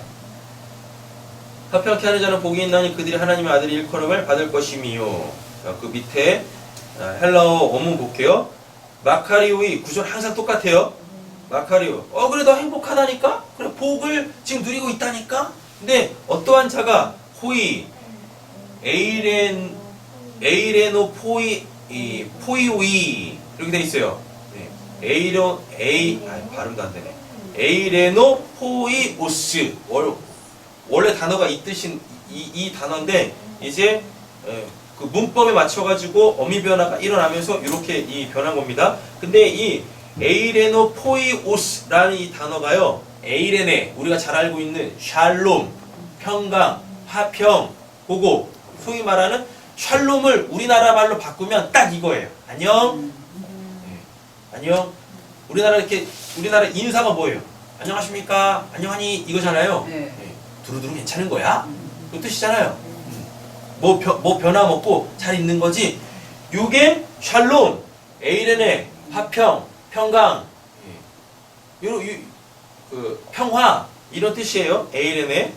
화평케 하는 자는 복이 있나니 그들이 하나님의 아들이 일컬음을 받을 것이미요. 자, 그 밑에 헬라어 원문 볼게요. 마카리오의 구조는 항상 똑같아요. 마카리오. 그래 너 행복하다니까? 그래 복을 지금 누리고 있다니까? 근데 어떠한 자가 호이 에이레노 포이오이 이렇게 돼 있어요. 발음도 안 되네. 에이레노 포이오스 원래 단어가 이 뜻인 이 단어인데 이제 그 문법에 맞춰가지고 어미 변화가 일어나면서 이렇게 이 변한 겁니다. 근데 이 에이레노 포이오스라는 이 단어가요. 에이레네 우리가 잘 알고 있는 샬롬 평강 화평 보고 소위 말하는 샬롬을 우리나라 말로 바꾸면 딱 이거예요. 안녕. 안녕. 우리나라 인사가 뭐예요? 안녕하십니까? 안녕하니 이거잖아요. 네. 두루두루 괜찮은 거야? 그 뜻이잖아요. 뭐 변함없고 잘 있는 거지. 요게 샬롬, 에이레네, 화평, 평강, 그 평화 이런 뜻이에요. 에이레네.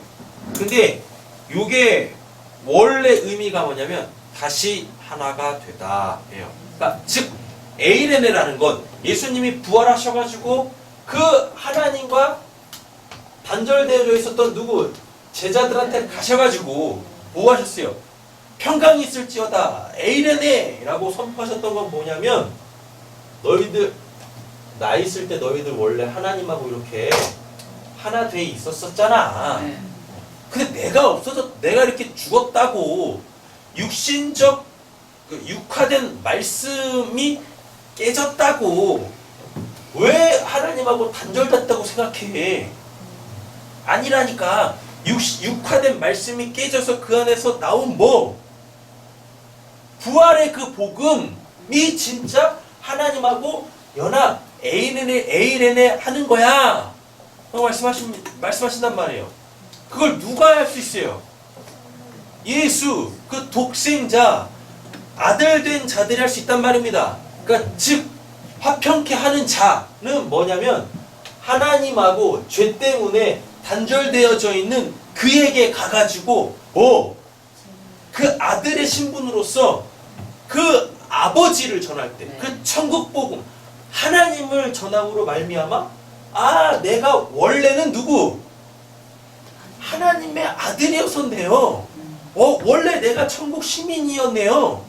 근데 요게 원래 의미가 뭐냐면 다시 하나가 되다예요. 그러니까 즉 에이레네라는 건 예수님이 부활하셔가지고 그 하나님과 단절되어져 있었던 누구 제자들한테 가셔가지고 뭐 하셨어요? 평강이 있을지어다 에이레네 라고 선포하셨던 건 뭐냐면 너희들 나 있을 때 너희들 원래 하나님하고 이렇게 하나 돼 있었었잖아. 네. 근데 내가 이렇게 죽었다고 육신적 육화된 말씀이 깨졌다고 왜 하나님하고 단절됐다고 생각해? 아니라니까. 육화된 말씀이 깨져서 그 안에서 나온 부활의 그 복음이 진짜 하나님하고 연합 에이레네 하는 거야. 말씀하신단 말이에요. 그걸 누가 할 수 있어요? 예수 그 독생자 아들 된 자들이 할 수 있단 말입니다. 그러니까 즉 화평케 하는 자는 뭐냐면 하나님하고 죄 때문에 단절되어져 있는 그에게 가가지고 그 아들의 신분으로서 그 아버지를 전할 때 그 천국 복음 하나님을 전함으로 말미암아 내가 원래는 누구? 하나님의 아들이었었네요. 원래 내가 천국 시민이었네요.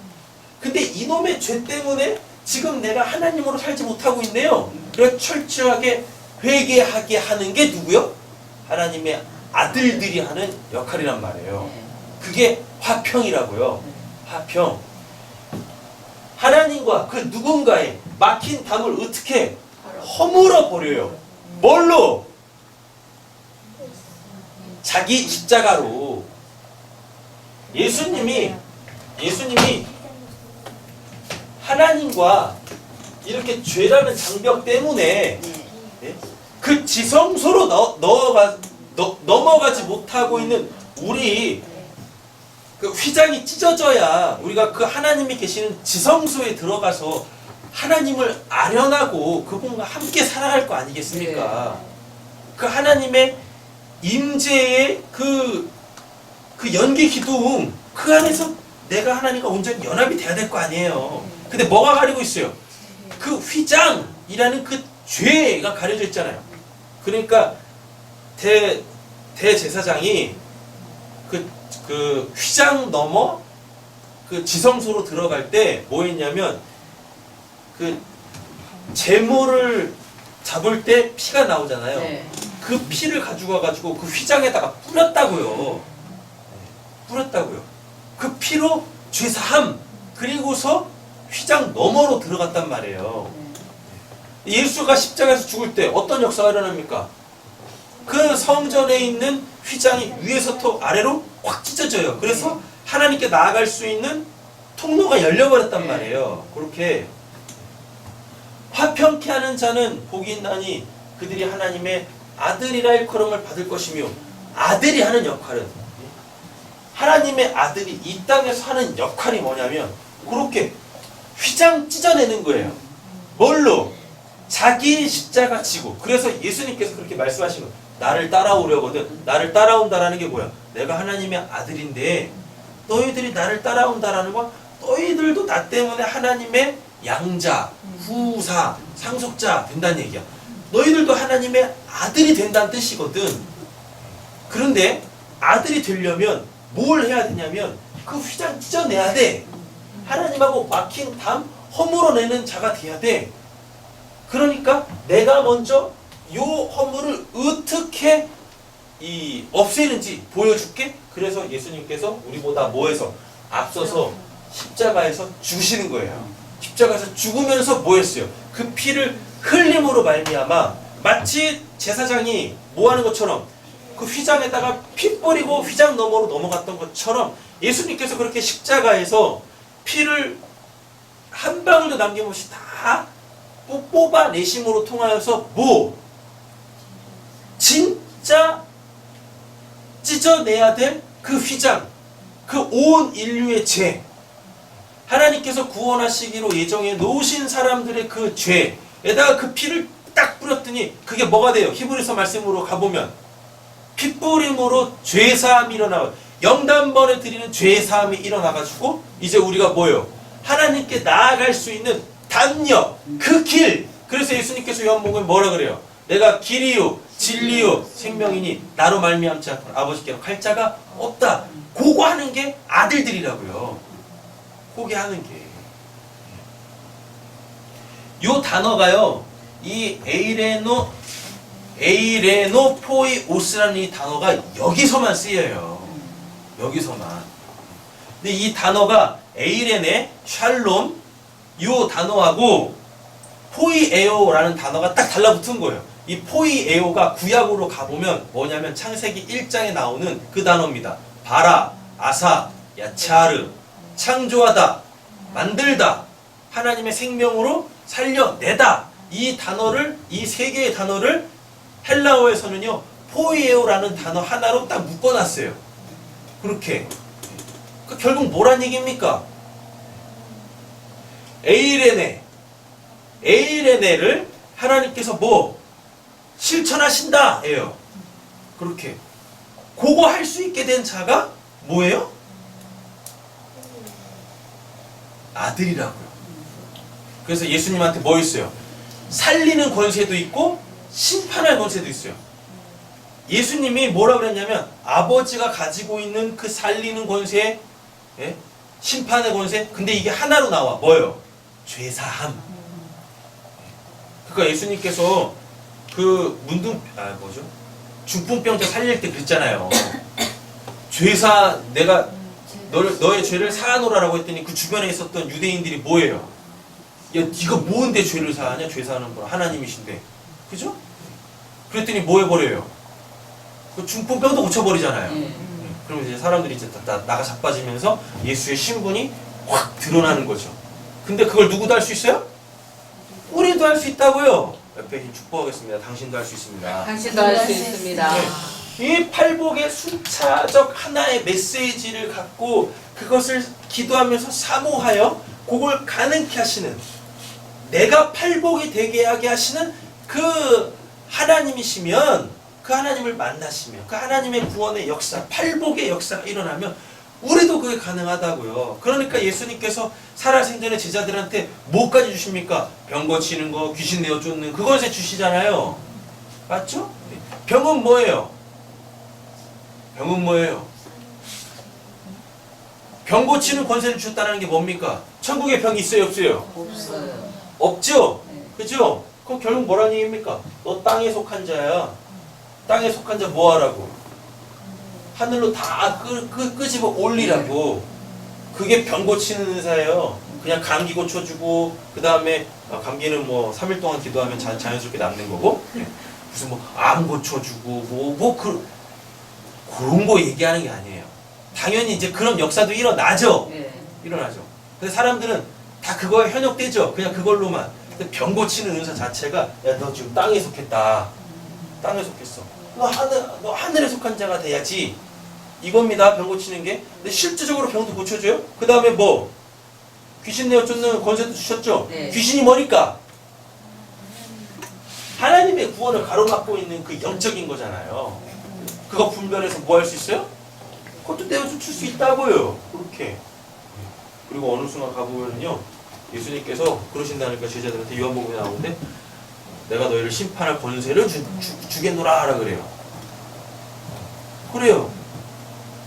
근데 이놈의 죄 때문에 지금 내가 하나님으로 살지 못하고 있네요. 그래서 철저하게 회개하게 하는 게 누구요? 하나님의 아들들이 하는 역할이란 말이에요. 그게 화평이라고요. 화평. 하나님과 그 누군가의 막힌 담을 어떻게 허물어 버려요? 뭘로? 자기 십자가로. 예수님이 하나님과 이렇게 죄라는 장벽 때문에 그 지성소로 넘어가지 못하고 있는 우리 그 휘장이 찢어져야 우리가 그 하나님이 계시는 지성소에 들어가서 하나님을 아련하고 그분과 함께 살아갈 거 아니겠습니까? 그 하나님의 임재의 그 연기 기둥 그 안에서 내가 하나님과 온전히 연합이 돼야 될 거 아니에요. 근데 뭐가 가리고 있어요? 그 휘장이라는 그 죄가 가려져 있잖아요. 그러니까 대제사장이 그 휘장 넘어 그 지성소로 들어갈 때 뭐 했냐면 그 제물을 잡을 때 피가 나오잖아요. 네. 그 피를 가지고 와가지고 그 휘장에다가 뿌렸다고요. 뿌렸다고요. 그 피로 죄사함. 그리고서 휘장 너머로 들어갔단 말이에요. 예수가 십자가에서 죽을 때 어떤 역사가 일어납니까? 그 성전에 있는 휘장이 위에서부터 아래로 확 찢어져요. 그래서 하나님께 나아갈 수 있는 통로가 열려버렸단 말이에요. 그렇게 화평케 하는 자는 복이 있나니 그들이 하나님의 아들이라 일컬음을 받을 것이며, 아들이 하는 역할은, 하나님의 아들이 이 땅에서 하는 역할이 뭐냐면 그렇게 휘장 찢어내는 거예요. 뭘로? 자기 십자가 지고. 그래서 예수님께서 그렇게 말씀하신 거예요. 나를 따라오려거든. 나를 따라온다라는 게 뭐야? 내가 하나님의 아들인데 너희들이 나를 따라온다라는 건 너희들도 나 때문에 하나님의 양자, 후사, 상속자 된다는 얘기야. 너희들도 하나님의 아들이 된다는 뜻이거든. 그런데 아들이 되려면 뭘 해야 되냐면 그 휘장 찢어내야 돼. 하나님하고 막힌 담 허물어내는 자가 돼야 돼. 그러니까 내가 먼저 요 허물을 어떻게 없애는지 보여줄게. 그래서 예수님께서 우리보다 뭐해서 앞서서 십자가에서 죽으시는 거예요. 십자가에서 죽으면서 뭐 했어요? 그 피를 흘림으로 말미암아 마치 제사장이 뭐 하는 것처럼 그 휘장에다가 피 뿌리고 휘장 너머로 넘어갔던 것처럼 예수님께서 그렇게 십자가에서 피를 한 방울도 남김없이 다 뽑아내심으로 통하여서 뭐? 진짜 찢어내야 될 그 휘장, 그 온 인류의 죄, 하나님께서 구원하시기로 예정해 놓으신 사람들의 그 죄에다가 그 피를 딱 뿌렸더니 그게 뭐가 돼요? 히브리서 말씀으로 가보면 피 뿌림으로 죄사함이 일어나요. 영단번에 드리는 죄사함이 일어나가지고 이제 우리가 뭐예요? 하나님께 나아갈 수 있는 담력, 그 길. 그래서 예수님께서 요한복음에 뭐라 그래요? 내가 길이요 진리요 생명이니 나로 말미암지 않고 아버지께로 갈 자가 없다. 그거 하는 게 아들들이라고요. 그게 하는 게. 요 단어가요. 이 에이레노포이오스라는 이 단어가 여기서만 쓰여요. 여기서만. 근데 이 단어가 에이레네, 샬롬 요 단어하고 포이에오라는 단어가 딱 달라붙은 거예요. 이 포이에오가 구약으로 가보면 뭐냐면 창세기 1장에 나오는 그 단어입니다. 바라, 아사, 야차르, 창조하다, 만들다, 하나님의 생명으로 살려내다. 이 단어를, 이 세 개의 단어를 헬라어에서는요 포이에오라는 단어 하나로 딱 묶어놨어요. 그렇게. 그 결국 뭐란 얘기입니까? 에이레네를 하나님께서 뭐 실천하신다 예요. 그렇게. 그거 할 수 있게 된 자가 뭐예요? 아들이라고요. 그래서 예수님한테 뭐 있어요? 살리는 권세도 있고 심판할 권세도 있어요. 예수님이 뭐라 그랬냐면 아버지가 가지고 있는 그 살리는 권세, 예? 심판의 권세, 근데 이게 하나로 나와. 뭐예요? 죄사함. 그러니까 예수님께서 그 중풍병자 살릴 때 그랬잖아요. 내가 너의 죄를 사하노라라고 했더니 그 주변에 있었던 유대인들이 뭐예요? 야, 네가 뭔데 죄를 사하냐? 죄 사하는 분 하나님이신데, 그죠? 그랬더니 뭐 해버려요? 그 중풍병도 고쳐버리잖아요. 그러면 이제 사람들이 이제 나가 자빠지면서 예수의 신분이 확 드러나는 거죠. 근데 그걸 누구도 할 수 있어요? 우리도 할 수 있다고요. 옆에 힘 축복하겠습니다. 당신도 할 수 있습니다. 당신도 할 수 있습니다. 이 팔복의 순차적 하나의 메시지를 갖고 그것을 기도하면서 사모하여 그걸 가능케 하시는, 내가 팔복이 되게 하게 하시는 그 하나님이시면, 그 하나님을 만나시면, 그 하나님의 구원의 역사, 팔복의 역사가 일어나면 우리도 그게 가능하다고요. 그러니까 예수님께서 살아생전에 제자들한테 뭐까지 주십니까? 병 고치는 거, 귀신 내어 쫓는 그것에 주시잖아요. 맞죠? 병은 뭐예요? 병은 뭐예요? 병 고치는 권세를 주셨다는 게 뭡니까? 천국에 병이 있어요, 없어요? 없어요. 없죠? 네. 그죠? 그럼 결국 뭐라는 얘기입니까? 너 땅에 속한 자야. 땅에 속한 자 뭐 하라고? 하늘로 다 끄집어 올리라고. 그게 병 고치는 은사예요. 그냥 감기 고쳐주고 그 다음에 감기는 뭐 3일 동안 기도하면 자연스럽게 낫는 거고 무슨 뭐 암 고쳐주고 그런 거 얘기하는 게 아니에요. 당연히 이제 그런 역사도 일어나죠. 네. 일어나죠. 근데 사람들은 다 그거에 현혹되죠. 그냥 그걸로만. 근데 병 고치는 은사 자체가 야 너 지금 땅에 속했다. 땅에 속했어. 너 하늘에 속한 자가 돼야지. 이겁니다. 병 고치는 게. 근데 실질적으로 병도 고쳐줘요. 그 다음에 뭐 귀신 내어 쫓는 권세도 주셨죠. 네. 귀신이 뭐니까? 하나님의 구원을 가로막고 있는 그 영적인 거잖아요. 그거 분별해서 뭐 할 수 있어요? 그것도 내어줄 수 있다고요. 그렇게. 그리고 어느 순간 가보면요, 예수님께서 그러신다니까 제자들한테 요한복음에 나오는데 내가 너희를 심판할 권세를 주겠노라 하라 그래요. 그래요.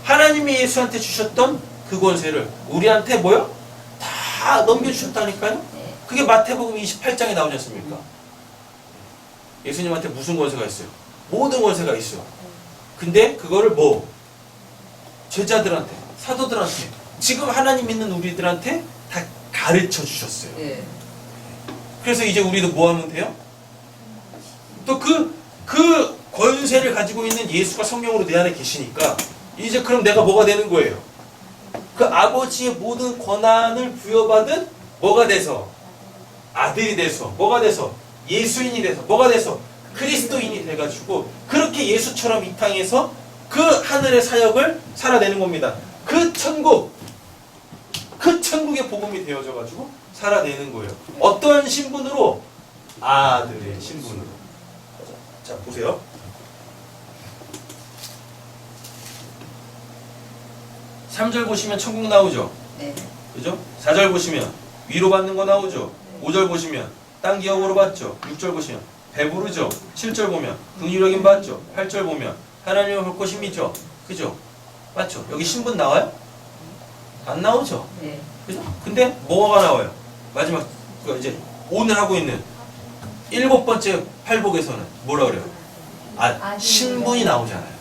하나님이 예수한테 주셨던 그 권세를 우리한테 뭐요? 다 넘겨주셨다니까요. 그게 마태복음 28장에 나오지 않습니까? 예수님한테 무슨 권세가 있어요? 모든 권세가 있어요. 근데 그거를 뭐? 제자들한테, 사도들한테, 지금 하나님 믿는 우리들한테 다 가르쳐 주셨어요. 네. 그래서 이제 우리도 뭐 하면 돼요? 또 그 권세를 가지고 있는 예수가 성령으로 내 안에 계시니까 이제 그럼 내가 뭐가 되는 거예요? 그 아버지의 모든 권한을 부여받은 뭐가 돼서? 아들이 돼서 뭐가 돼서? 예수인이 돼서 뭐가 돼서? 그리스도인이 돼가지고 그렇게 예수처럼 이 땅에서 그 하늘의 사역을 살아내는 겁니다. 그 천국의 복음이 되어져가지고 살아내는 거예요. 어떤 신분으로? 아들의 신분으로. 자, 보세요. 3절 보시면 천국 나오죠? 네. 그죠? 4절 보시면 위로 받는 거 나오죠? 5절 보시면 땅 기업으로 받죠? 6절 보시면 배부르죠? 7절 보면 긍휼여김 받죠? 8절 보면 하나님을 볼 것이 믿죠? 그죠? 맞죠? 여기 신분 나와요? 안 나오죠? 네. 그죠? 근데 뭐가 나와요? 마지막 그 이제 오늘 하고 있는 7번째 팔복에서는 뭐라 그래요? 신분이 나오잖아요.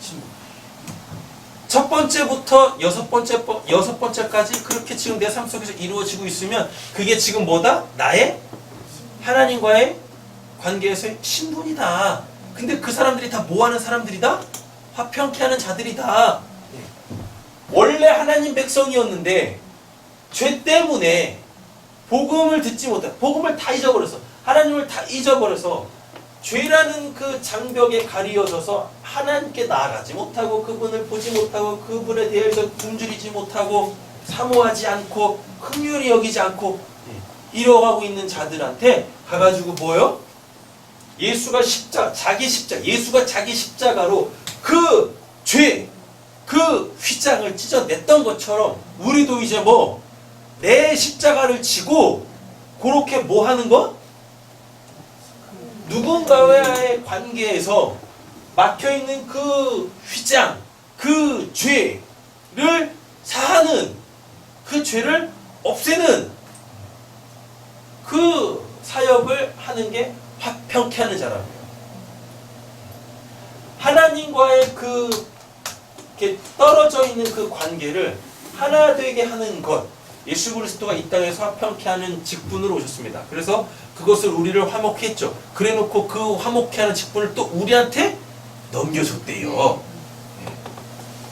신분. 첫 번째부터 여섯 번째까지 그렇게 지금 내 삶 속에서 이루어지고 있으면 그게 지금 뭐다? 나의 하나님과의 관계에서의 신분이다. 근데 그 사람들이 다 뭐 하는 사람들이다? 화평케 하는 자들이다. 원래 하나님 백성이었는데 죄 때문에 복음을 듣지 못해. 복음을 다 잊어버렸어. 하나님을 다 잊어버려서 죄라는 그 장벽에 가리어져서 하나님께 나아가지 못하고 그분을 보지 못하고 그분에 대해서 굶주리지 못하고 사모하지 않고 긍휼히 여기지 않고 이뤄가고 있는 자들한테 가가지고 뭐요? 예수가 자기 십자가로 그 죄, 그 휘장을 찢어냈던 것처럼 우리도 이제 뭐 내 십자가를 지고 그렇게 뭐 하는 거? 누군가와의 관계에서 막혀있는 그 휘장, 그 죄를 사하는, 그 죄를 없애는 그 사역을 하는 게 화평케 하는 자라고요. 하나님과의 그 이렇게 떨어져 있는 그 관계를 하나 되게 하는 것, 예수 그리스도가 이 땅에서 화평케 하는 직분으로 오셨습니다. 그래서 그것을 우리를 화목케 했죠. 그래놓고 그 화목케 하는 직분을 또 우리한테 넘겨줬대요.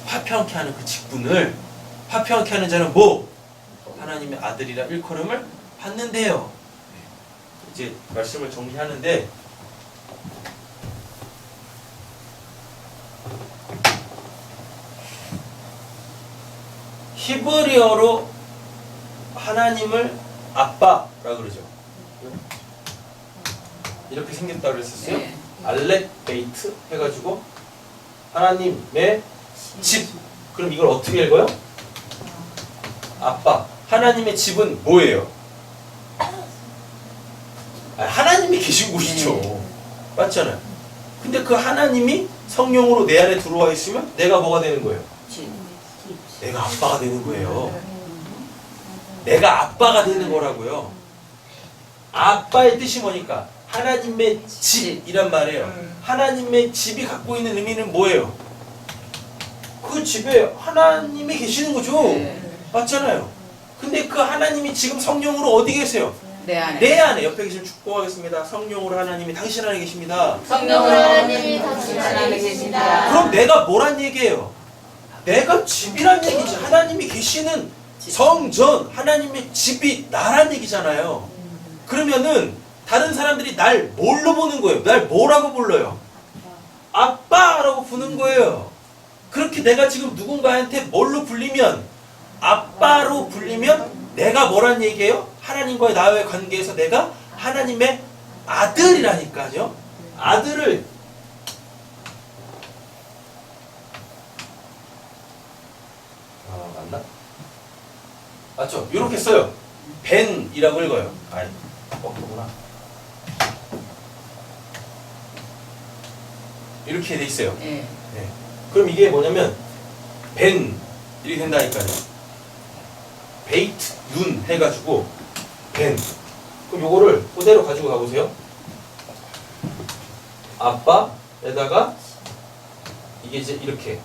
화평케 하는 그 직분을, 화평케 하는 자는 뭐? 하나님의 아들이라 일컬음을 받는데요. 이제 말씀을 정리하는데 히브리어로 하나님을 아빠라 그러죠. 이렇게 생겼다 그랬었어요. 알렉 베이트 해가지고 하나님의 집. 그럼 이걸 어떻게 읽어요? 아빠. 하나님의 집은 뭐예요? 하나님이 계신 곳이죠. 맞잖아요. 근데 그 하나님이 성령으로 내 안에 들어와 있으면 내가 뭐가 되는 거예요? 내가 아빠가 되는 거예요. 내가 아빠가 되는 거라고요. 아빠의 뜻이 뭐니까? 하나님의 집이란 말이에요. 하나님의 집이 갖고 있는 의미는 뭐예요? 그 집에 하나님이 계시는 거죠. 맞잖아요. 근데 그 하나님이 지금 성령으로 어디 계세요? 내 안에. 내 안에. 옆에 계시면 축복하겠습니다. 성령으로 하나님이 당신 안에 계십니다. 성령으로 하나님이 당신 안에 계십니다. 그럼 내가 뭐란 얘기예요? 내가 집이란 얘기지. 하나님이 계시는 성전, 하나님의 집이 나란 얘기잖아요. 그러면은 다른 사람들이 날 뭘로 보는 거예요? 날 뭐라고 불러요? 아빠라고 부르는 거예요. 그렇게 내가 지금 누군가한테 뭘로 불리면, 아빠로 불리면 내가 뭐란 얘기예요? 하나님과의 나와의 관계에서 내가 하나님의 아들이라니까요. 아들을 맞나? 맞죠? 이렇게 써요. 벤이라고 읽어요. 아니, 그거구나. 이렇게 돼 있어요. 네. 그럼 이게 뭐냐면 벤 이렇게 된다니까요. 베이트 눈 해가지고 벤. 그럼 요거를 그대로 가지고 가보세요. 아빠에다가 이게 이제 이렇게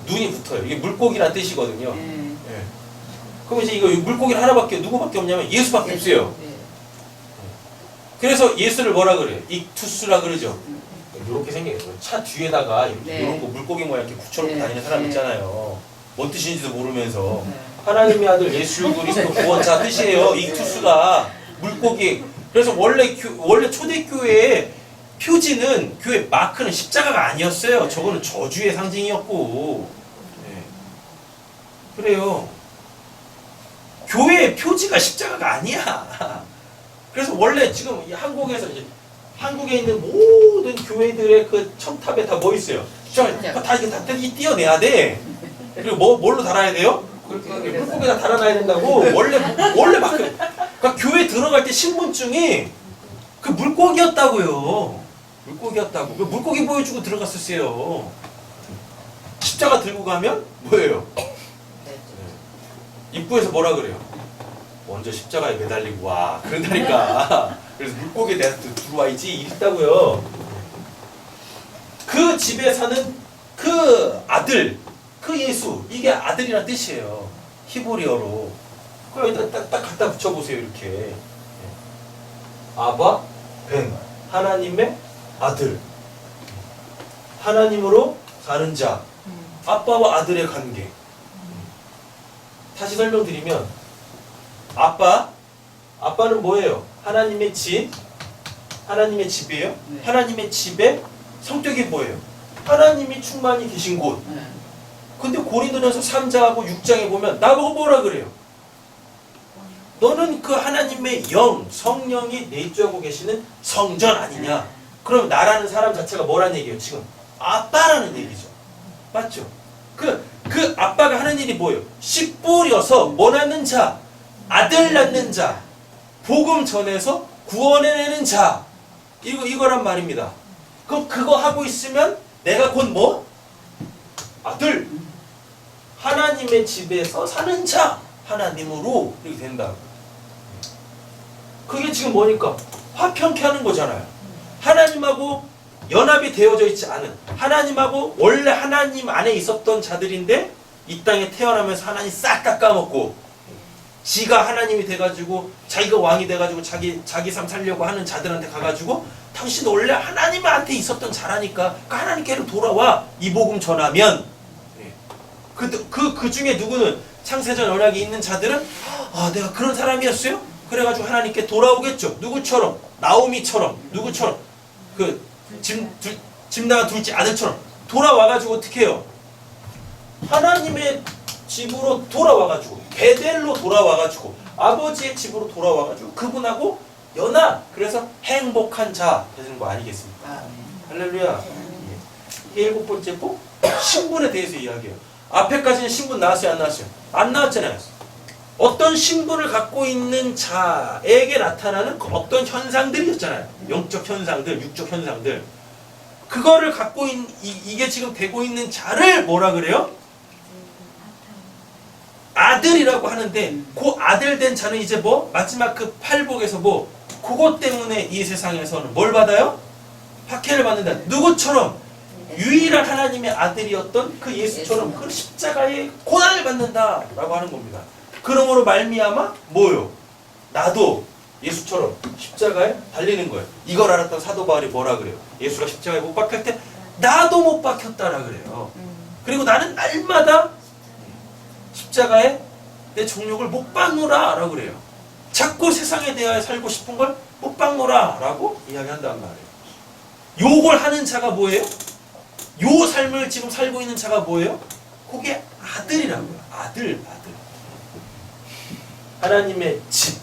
눈이 붙어요. 이게 물고기란 뜻이거든요. 예. 그럼 이제 이거 물고기는 하나밖에, 누구밖에 없냐면 예수밖에 없어요. 그래서 예수를 뭐라 그래요? 익투스라 그러죠. 이렇게 생긴 거예요. 차 뒤에다가 이렇게 이런 거 물고기 모양 이렇게 붙여놓고 다니는 사람 있잖아요. 뭔 뜻인지도 모르면서. 하나님의 아들 예수 그리스도 구원자 뜻이에요. 익투스가 물고기. 그래서 원래 초대교회의 표지는, 교회 마크는 십자가가 아니었어요. 저거는 저주의 상징이었고. 네. 그래요. 교회의 표지가 십자가가 아니야. 그래서 원래 지금 이 한국에서 이제 한국에 있는 모든 교회들의 그 첨탑에 다 뭐 있어요? 다 이게 다 띄어내야 돼. 그리고 뭘로 달아야 돼요? 물고기에다 달아놔야 된다고. 원래 막 그러니까 교회 들어갈 때 신분증이 그 물고기였다고요. 물고기였다고. 그 물고기 보여주고 들어갔었어요. 십자가 들고 가면 뭐예요? 입구에서 뭐라 그래요? 먼저 십자가에 매달리고 와. 그런다니까. 그래서 물고기에 대해서 들어와야지 이랬다고요. 그 집에 사는 그 아들, 그 예수, 이게 아들이란 뜻이에요. 히브리어로. 그럼 여기다 딱 갖다 붙여보세요. 이렇게. 아바, 벤. 하나님의 아들. 하나님으로 사는 자. 아빠와 아들의 관계. 다시 설명드리면, 아빠는 뭐예요? 하나님의 집, 하나님의 집이에요. 하나님의 집의 성격이 뭐예요? 하나님이 충만히 계신 곳. 근데 고린도전서 3장하고 6장에 보면 나보고 뭐라 그래요? 너는 그 하나님의 영, 성령이 내주하고 계시는 성전 아니냐? 그럼 나라는 사람 자체가 뭐라는 얘기예요? 지금 아빠라는 얘기죠. 맞죠? 그 아빠가 하는 일이 뭐예요? 씨 뿌려서 뭐 낳는 자, 아들 낳는 자, 복음 전해서 구원해내는 자, 이거란 말입니다. 그럼 그거 하고 있으면 내가 곧 뭐? 아들, 하나님의 집에서 사는 자, 하나님으로 이렇게 된다. 그게 지금 뭐니까? 화평케 하는 거잖아요. 하나님하고 연합이 되어져 있지 않은, 하나님하고 원래 하나님 안에 있었던 자들인데 이 땅에 태어나면서 하나님 싹 다 까먹고 지가 하나님이 돼가지고 자기가 왕이 돼가지고 자기 삶 살려고 하는 자들한테 가가지고 당신 원래 하나님한테 있었던 자라니까 그 하나님께로 돌아와, 이 복음 전하면 그 중에 누구는 창세전 언약에 있는 자들은 내가 그런 사람이었어요? 그래가지고 하나님께 돌아오겠죠. 누구처럼? 나오미처럼. 누구처럼? 집 나간 둘째 아들처럼 돌아와가지고 어떻게 해요? 하나님의 집으로 돌아와가지고 베델로 돌아와가지고 아버지의 집으로 돌아와가지고 그분하고 연합. 그래서 행복한 자 되는 거 아니겠습니까? 할렐루야. 예. 7번째 복 신분에 대해서 이야기해요. 앞에까지는 신분 나왔어요, 안 나왔어요? 안 나왔잖아요. 어떤 신분을 갖고 있는 자에게 나타나는 그 어떤 현상들이었잖아요. 영적 현상들, 육적 현상들. 그거를 갖고 있는 이게 지금 되고 있는 자를 뭐라 그래요? 아들이라고 하는데 그 아들 된 자는 이제 뭐 마지막 그 팔복에서 뭐 그것 때문에 이 세상에서는 뭘 받아요? 박해를 받는다. 누구처럼? 유일한 하나님의 아들이었던 그 예수처럼 그 십자가의 고난을 받는다라고 하는 겁니다. 그러므로 말미암아 뭐요? 나도 예수처럼 십자가에 달리는 거예요. 이걸 알았던 사도 바울이 뭐라 그래요? 예수가 십자가에 못 박힐 때 나도 못 박혔다라 그래요. 그리고 나는 날마다 십자가에 내 정욕을 못 박노라 라고 그래요. 자꾸 세상에 대하여 살고 싶은 걸 못 박노라 라고 이야기한단 말이에요. 요걸 하는 자가 뭐예요? 요 삶을 지금 살고 있는 자가 뭐예요? 그게 아들이라고요. 아들. 하나님의 집.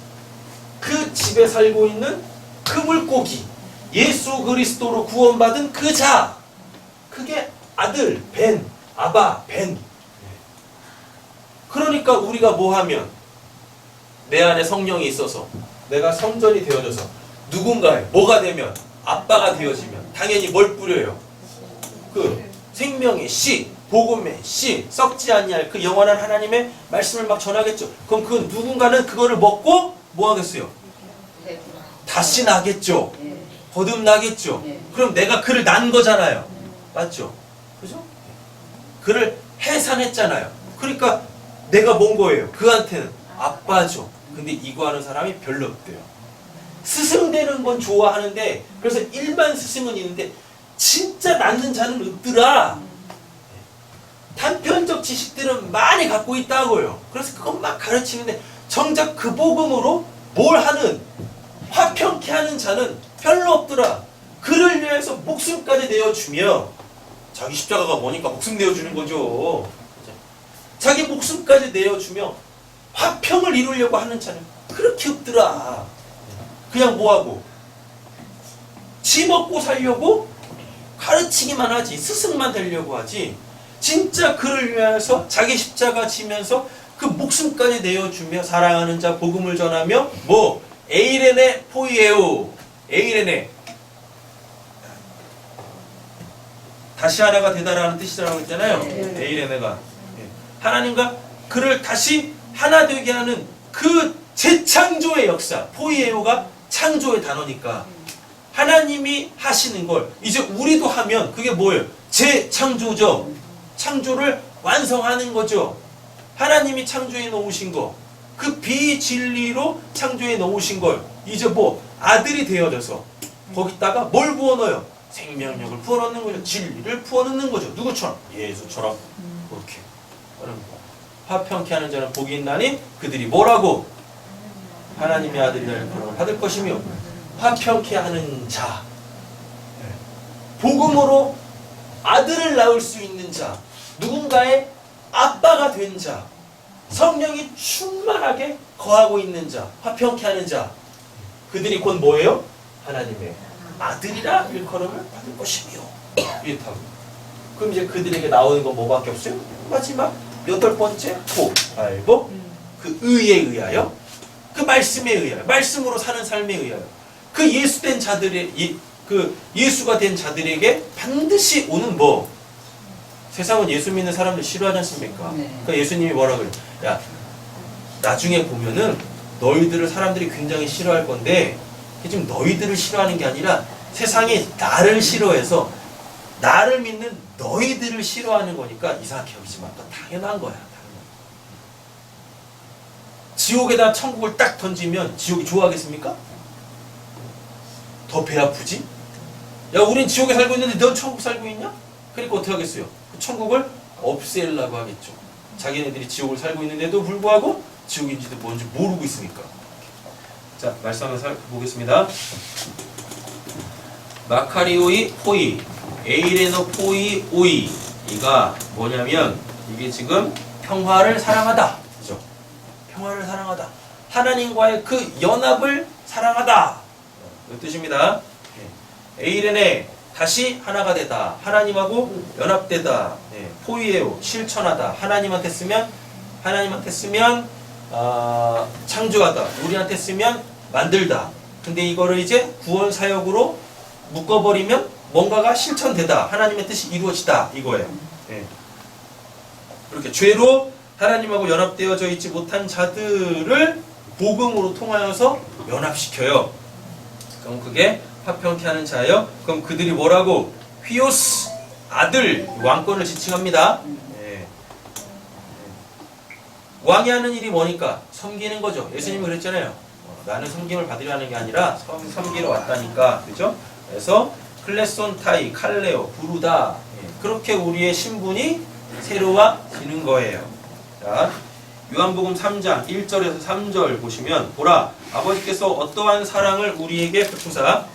그 집에 살고 있는 그 물고기. 예수 그리스도로 구원받은 그 자. 그게 아들, 벤, 아바, 벤. 그러니까 우리가 뭐 하면 내 안에 성령이 있어서 내가 성전이 되어져서 누군가의 뭐가 되면 아빠가 되어지면 당연히 뭘 뿌려요? 그 생명의 씨, 복음의 씨, 썩지 아니할 그 영원한 하나님의 말씀을 막 전하겠죠. 그럼 그 누군가는 그거를 먹고 뭐 하겠어요? 다시 나겠죠. 거듭나겠죠. 그럼 내가 그를 난 거잖아요. 맞죠? 그죠? 그를 해산했잖아요. 그러니까 내가 뭔 거예요? 그한테는 아빠죠. 근데 이거 하는 사람이 별로 없대요. 스승 되는 건 좋아하는데 그래서 일반 스승은 있는데 진짜 낳는 자는 없더라. 단편적 지식들은 많이 갖고 있다고요. 그래서 그건 막 가르치는데 정작 그 복음으로 뭘 하는 화평케 하는 자는 별로 없더라. 그를 위해서 목숨까지 내어주며 자기 십자가가 뭐니까 목숨 내어주는 거죠. 자기 목숨까지 내어주며 화평을 이루려고 하는 자는 그렇게 없더라. 그냥 뭐하고 지 먹고 살려고 가르치기만 하지 스승만 되려고 하지 진짜 그를 위해서 자기 십자가 지면서 그 목숨까지 내어주며 사랑하는 자 복음을 전하며 뭐 에이레네 포이에오 에이레네 다시 하나가 되다라는 뜻이라고 했잖아요. 에이레네가 하나님과 그를 다시 하나 되게 하는 그 재창조의 역사 포이에오가 창조의 단어니까 하나님이 하시는 걸 이제 우리도 하면 그게 뭐예요? 재창조죠. 창조를 완성하는 거죠. 하나님이 창조해 놓으신 거 그 비진리로 창조해 놓으신 걸 이제 뭐 아들이 되어져서 거기다가 뭘 부어넣어요? 생명력을 부어넣는 거죠. 진리를 부어넣는 거죠. 누구처럼? 예수처럼 그렇게 하는 거. 화평케 하는 자는 복이 있나니 그들이 뭐라고? 하나님의 아들이라는 그런 받을 것이며 화평케 하는 자 복음으로 아들을 낳을 수 있는 자 누군가의 아빠가 된 자 성령이 충만하게 거하고 있는 자 화평케 하는 자 그들이 곧 뭐예요? 하나님의 아들이라 일컬음을 받을 것이며 이렇다고. 그럼 이제 그들에게 나오는 건 뭐밖에 없어요? 마지막 8번째 발복 그 의에 의하여 그 말씀에 의하여 말씀으로 사는 삶에 의하여 그 예수된 자들의 그 예수가 된 자들에게 반드시 오는 뭐 세상은 예수 믿는 사람들 싫어하지 않습니까? 그러니까 예수님이 뭐라 그래요? 야 나중에 보면은 너희들을 사람들이 굉장히 싫어할 건데 지금 너희들을 싫어하는 게 아니라 세상이 나를 싫어해서 나를 믿는 너희들을 싫어하는 거니까 이상하게 여기지 마. 당연한 거야. 지옥에다 천국을 딱 던지면 지옥이 좋아하겠습니까? 더 배 아프지? 야 우린 지옥에 살고 있는데 넌 천국 살고 있냐? 그러니까 어떻게 하겠어요? 그 천국을 없애려고 하겠죠. 자기네들이 지옥을 살고 있는데도 불구하고 지옥인지도 뭔지 모르고 있으니까. 자 말씀 한번 살펴보겠습니다. 마카리오이 포이 에이레노 포이 오이 이가 뭐냐면 이게 지금 평화를 사랑하다. 그죠? 평화를 사랑하다. 하나님과의 그 연합을 사랑하다. 이 뜻입니다. 에이레네 다시 하나가 되다. 하나님하고 연합되다. 포이에오 실천하다. 하나님한테 쓰면 창조하다. 우리한테 쓰면 만들다. 근데 이거를 이제 구원 사역으로 묶어버리면 뭔가가 실천되다. 하나님의 뜻이 이루어지다. 이거예요. 이렇게 죄로 하나님하고 연합되어져 있지 못한 자들을 복음으로 통하여서 연합시켜요. 그럼 그게 화평케 하는 자예요. 그럼 그들이 뭐라고? 휘오스 아들 왕권을 지칭합니다. 왕이 하는 일이 뭐니까? 섬기는 거죠. 예수님이 그랬잖아요. 나는 섬김을 받으려 하는 게 아니라 섬기러 왔다니까. 그죠? 그래서 클레손타이, 칼레오, 부르다. 그렇게 우리의 신분이 새로워지는 거예요. 자, 요한복음 3장 1절에서 3절 보시면 보라 아버지께서 어떠한 사랑을 우리에게 베푸사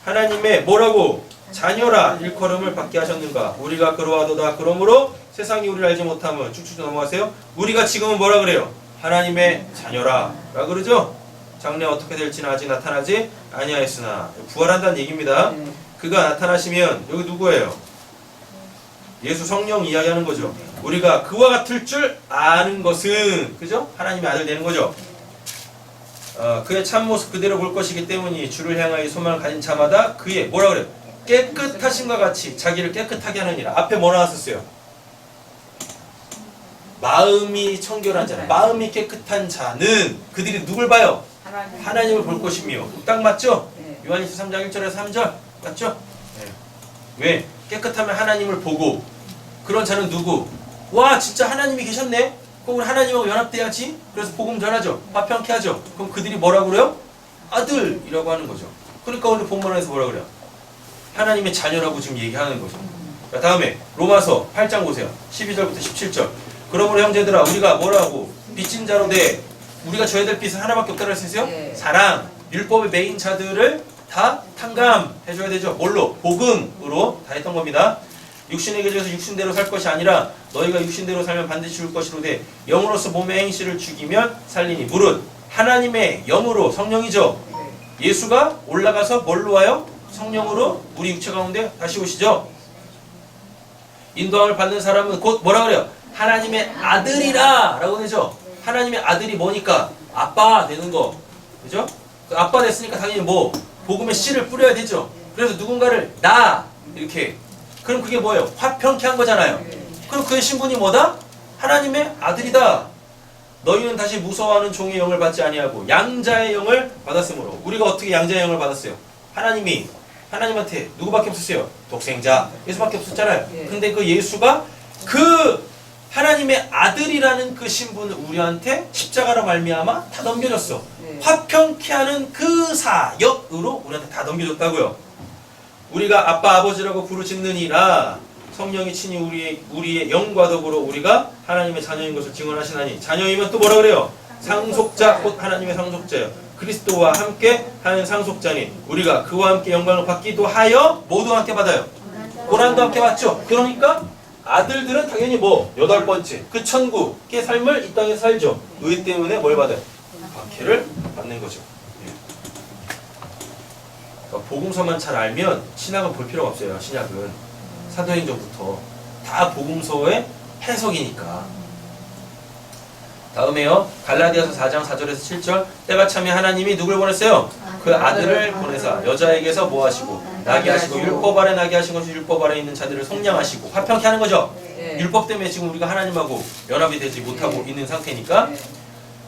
하나님의 뭐라고? 자녀라 일컬음을 받게 하셨는가? 우리가 그러하도다. 그러므로 세상이 우리를 알지 못하면 쭉쭉 넘어가세요. 우리가 지금은 뭐라 그래요? 하나님의 자녀라 라 그러죠? 장래 어떻게 될지는 아직 나타나지 아니하였으나 부활한다는 얘기입니다. 그가 나타나시면 여기 누구예요? 예수 성령 이야기하는 거죠. 우리가 그와 같을 줄 아는 것은 그죠? 하나님의 아들 되는 거죠. 그의 참모습 그대로 볼 것이기 때문이 주를 향하여 소망을 가진 자마다 그의 뭐라 그래요? 깨끗하심과 같이 자기를 깨끗하게 하느니라. 앞에 뭐 나왔었어요? 마음이 청결한 자, 마음이 깨끗한 자는 그들이 누굴 봐요? 하나님을 볼 것이며. 딱 맞죠? 요한일서 3장 1절에서 3절 맞죠? 왜? 깨끗하면 하나님을 보고. 그런 자는 누구? 와 진짜 하나님이 계셨네? 그럼 우리 하나님하고 연합돼야지. 그래서 복음 전하죠. 화평케 하죠. 그럼 그들이 뭐라고 그래요? 아들이라고 하는 거죠. 그러니까 오늘 본문에서 뭐라 그래요? 하나님의 자녀라고 지금 얘기하는 거죠. 자, 다음에 로마서 8장 보세요. 12절부터 17절. 그러므로 형제들아 우리가 뭐라고? 빚진 자로 돼. 우리가 져야 될 빚은 하나밖에 없다고 했어요? 사랑. 율법의 메인 자들을 다 탕감해줘야 되죠. 뭘로? 복음으로 다 했던 겁니다. 육신의 계절에서 육신대로 살 것이 아니라 너희가 육신대로 살면 반드시 죽을 것이로되 영으로서 몸의 행실을 죽이면 살리니. 무릇 하나님의 영으로 성령이죠. 예수가 올라가서 뭘로 와요? 성령으로 우리 육체 가운데 다시 오시죠. 인도함을 받는 사람은 곧 뭐라 그래요? 하나님의 아들이라 라고 되죠. 하나님의 아들이 뭐니까? 아빠 되는 거. 그죠? 아빠 됐으니까 당연히 뭐? 복음의 씨를 뿌려야 되죠. 그래서 누군가를 나 이렇게. 그럼 그게 뭐예요? 화평케 한 거잖아요. 그럼 그의 신분이 뭐다? 하나님의 아들이다. 너희는 다시 무서워하는 종의 영을 받지 아니하고 양자의 영을 받았으므로. 우리가 어떻게 양자의 영을 받았어요? 하나님이 하나님한테 누구밖에 없었어요? 독생자 예수밖에 없었잖아요. 근데 그 예수가 그 하나님의 아들이라는 그 신분을 우리한테 십자가로 말미암아 다 넘겨줬어. 화평케 하는 그 사역으로 우리한테 다 넘겨줬다고요. 우리가 아빠 아버지라고 부르짖느니라. 성령이 친히 우리의 영과 더불어 우리가 하나님의 자녀인 것을 증언하시나니. 자녀이면 또 뭐라 그래요? 상속자 곧 하나님의 상속자예요. 그리스도와 함께 하는 상속자니 우리가 그와 함께 영광을 받기도 하여 모두 함께 받아요. 고난도 함께 받죠. 그러니까 아들들은 당연히 뭐 8번째 그 천국의 삶을 이 땅에서 살죠. 의 때문에 뭘 받아요? 박해를 받는 거죠. 그러니까 복음서만 잘 알면 신학은 볼 필요가 없어요. 신약은 사도행전부터 다 복음서의 해석이니까. 다음에요. 갈라디아서 4장 4절에서 7절. 때가 차면 하나님이 누굴 보냈어요? 그 아들을 보내사 여자에게서 뭐 하시고 나게 하시고 율법 아래 나게 하신 것이 율법 아래 있는 자들을 속량하시고 화평케 하는 거죠. 율법 때문에 지금 우리가 하나님하고 연합이 되지 못하고 있는 상태니까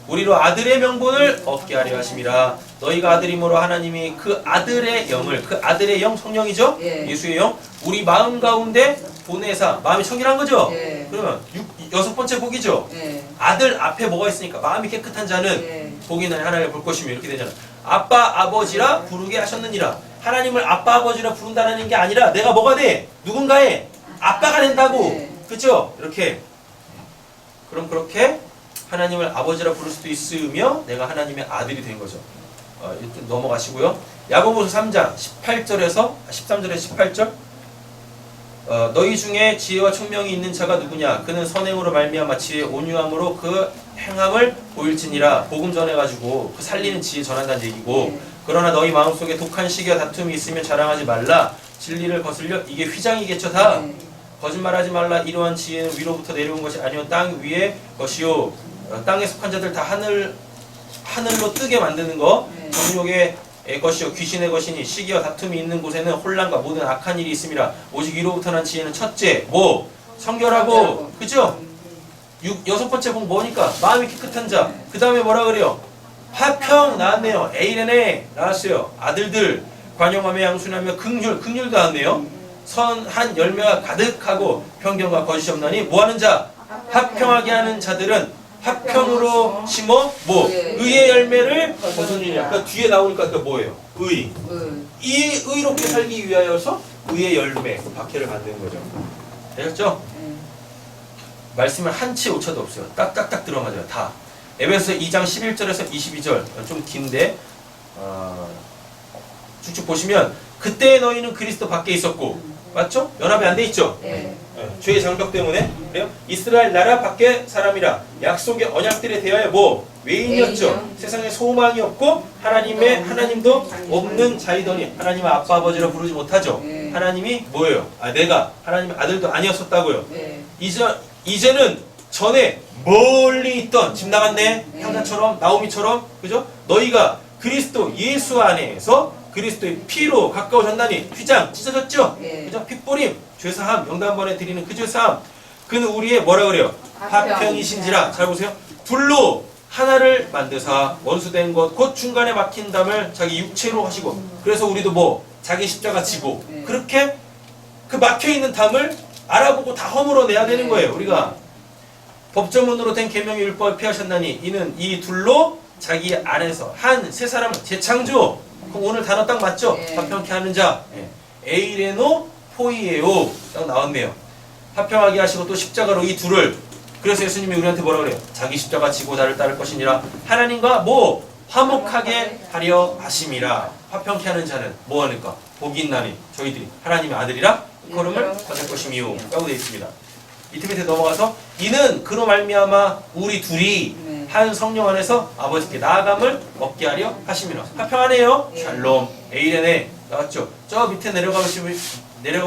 우리로 아들의 명분을 얻게 하려 하심이라. 너희가 아들이므로 하나님이 그 아들의 영을, 그 아들의 영 성령이죠? 예수의 영 우리 마음 가운데 보내사. 마음이 청결한 거죠? 그러면 6번째 복이죠? 아들 앞에 뭐가 있으니까 마음이 깨끗한 자는 복이 나니 하나님을 볼 것이며 이렇게 되잖아. 아빠 아버지라 부르게 하셨느니라. 하나님을 아빠 아버지라 부른다는 게 아니라 내가 뭐가 돼? 누군가의 아빠가 된다고. 그쵸? 이렇게. 그럼 그렇게 하나님을 아버지라 부를 수도 있으며 내가 하나님의 아들이 된 거죠. 이렇게 넘어가시고요. 야고보서 3장 18절에서 13절에서 18절. 너희 중에 지혜와 총명이 있는 자가 누구냐? 그는 선행으로 말미암아 지혜 온유함으로 그 행함을 보일지니라. 복음 전해가지고 그 살리는 지혜 전한다는 얘기고. 그러나 너희 마음속에 독한 시기와 다툼이 있으면 자랑하지 말라. 진리를 거슬려 이게 휘장이겠죠 다. 네. 거짓말하지 말라. 이러한 지혜는 위로부터 내려온 것이 아니요 땅 위의 것이요. 땅에 속한 자들 다 하늘로 뜨게 만드는 거. 네. 정욕의 것이요 귀신의 것이니 시기와 다툼이 있는 곳에는 혼란과 모든 악한 일이 있음이라. 오직 위로부터 난 지혜는 첫째 뭐 성결하고 그죠? 여섯 번째 복 뭐니까 마음이 깨끗한 자. 그 다음에 뭐라 그래요? 화평 나왔네요. 에이레네 나왔어요. 아들들 관용하며 양순하며 긍휼도 나왔네요. 선한 열매가 가득하고 편견과 거짓이 없나니 뭐하는 자? 화평하게 하는 자들은 화평으로 심어 뭐 의의 열매를 거두느니라. 그러니까 뒤에 나오니까 그 뭐예요? 의. 이 의롭게 살기 위하여서 의의 열매 박해를 받는 거죠. 되셨죠? 말씀을 한치 오차도 없어요. 딱딱딱 들어맞아요. 다. 에베소 2장 11절에서 22절 좀 긴데 쭉쭉 보시면 그때 너희는 그리스도 밖에 있었고 맞죠? 연합이 안 돼 있죠? 네. 죄의 장벽 때문에 그래요? 이스라엘 나라 밖의 사람이라 약속의 언약들에 대하여 뭐 외인이었죠. 외인이요. 세상에 소망이 없고 하나님도 없는 자이더니 하나님을 아빠 아버지라 부르지 못하죠. 네. 하나님이 뭐예요? 내가 하나님의 아들도 아니었었다고요. 네. 이제는 전에 멀리 있던 집 나갔네 네. 향자처럼 나오미처럼 그죠? 너희가 그리스도 예수 안에서 그리스도의 피로 가까워졌나니 휘장 찢어졌죠? 네. 그죠? 핏뿌림 죄사함 명단번에 드리는 그 죄사함 그는 우리의 뭐라 그래요? 화평이신지라. 잘 보세요. 둘로 하나를 만드사 원수된 것 곧 중간에 막힌 담을 자기 육체로 하시고 그래서 우리도 뭐 자기 십자가 지고 네. 그렇게 그 막혀있는 담을 알아보고 다 허물어내야 되는 거예요. 우리가 법조문으로 된 계명의 율법을 피하셨나니 이는 이 둘로 자기 안에서 한 세 사람을 재창조. 그럼 오늘 단어 딱 맞죠? 네. 화평케 하는 자. 에이레노 포이에오 딱 나왔네요. 화평하게 하시고 또 십자가로 이 둘을 그래서 예수님이 우리한테 뭐라 그래요? 자기 십자가 지고 나를 따를 것이니라. 하나님과 뭐 화목하게 하려 하심이라. 화평케 하는 자는 뭐 하니까? 복이 있나니 저희들이 하나님의 아들이라 걸음을 받을 것이미요 라고 되어 있습니다. 이트 밑에 넘어가서 이는 그로 말미암아 우리 둘이 한 성령 안에서 아버지께 나아감을 얻게 하려 하심이라. 화평하네요. 샬롬 에이레네 나왔죠. 저 밑에 내려가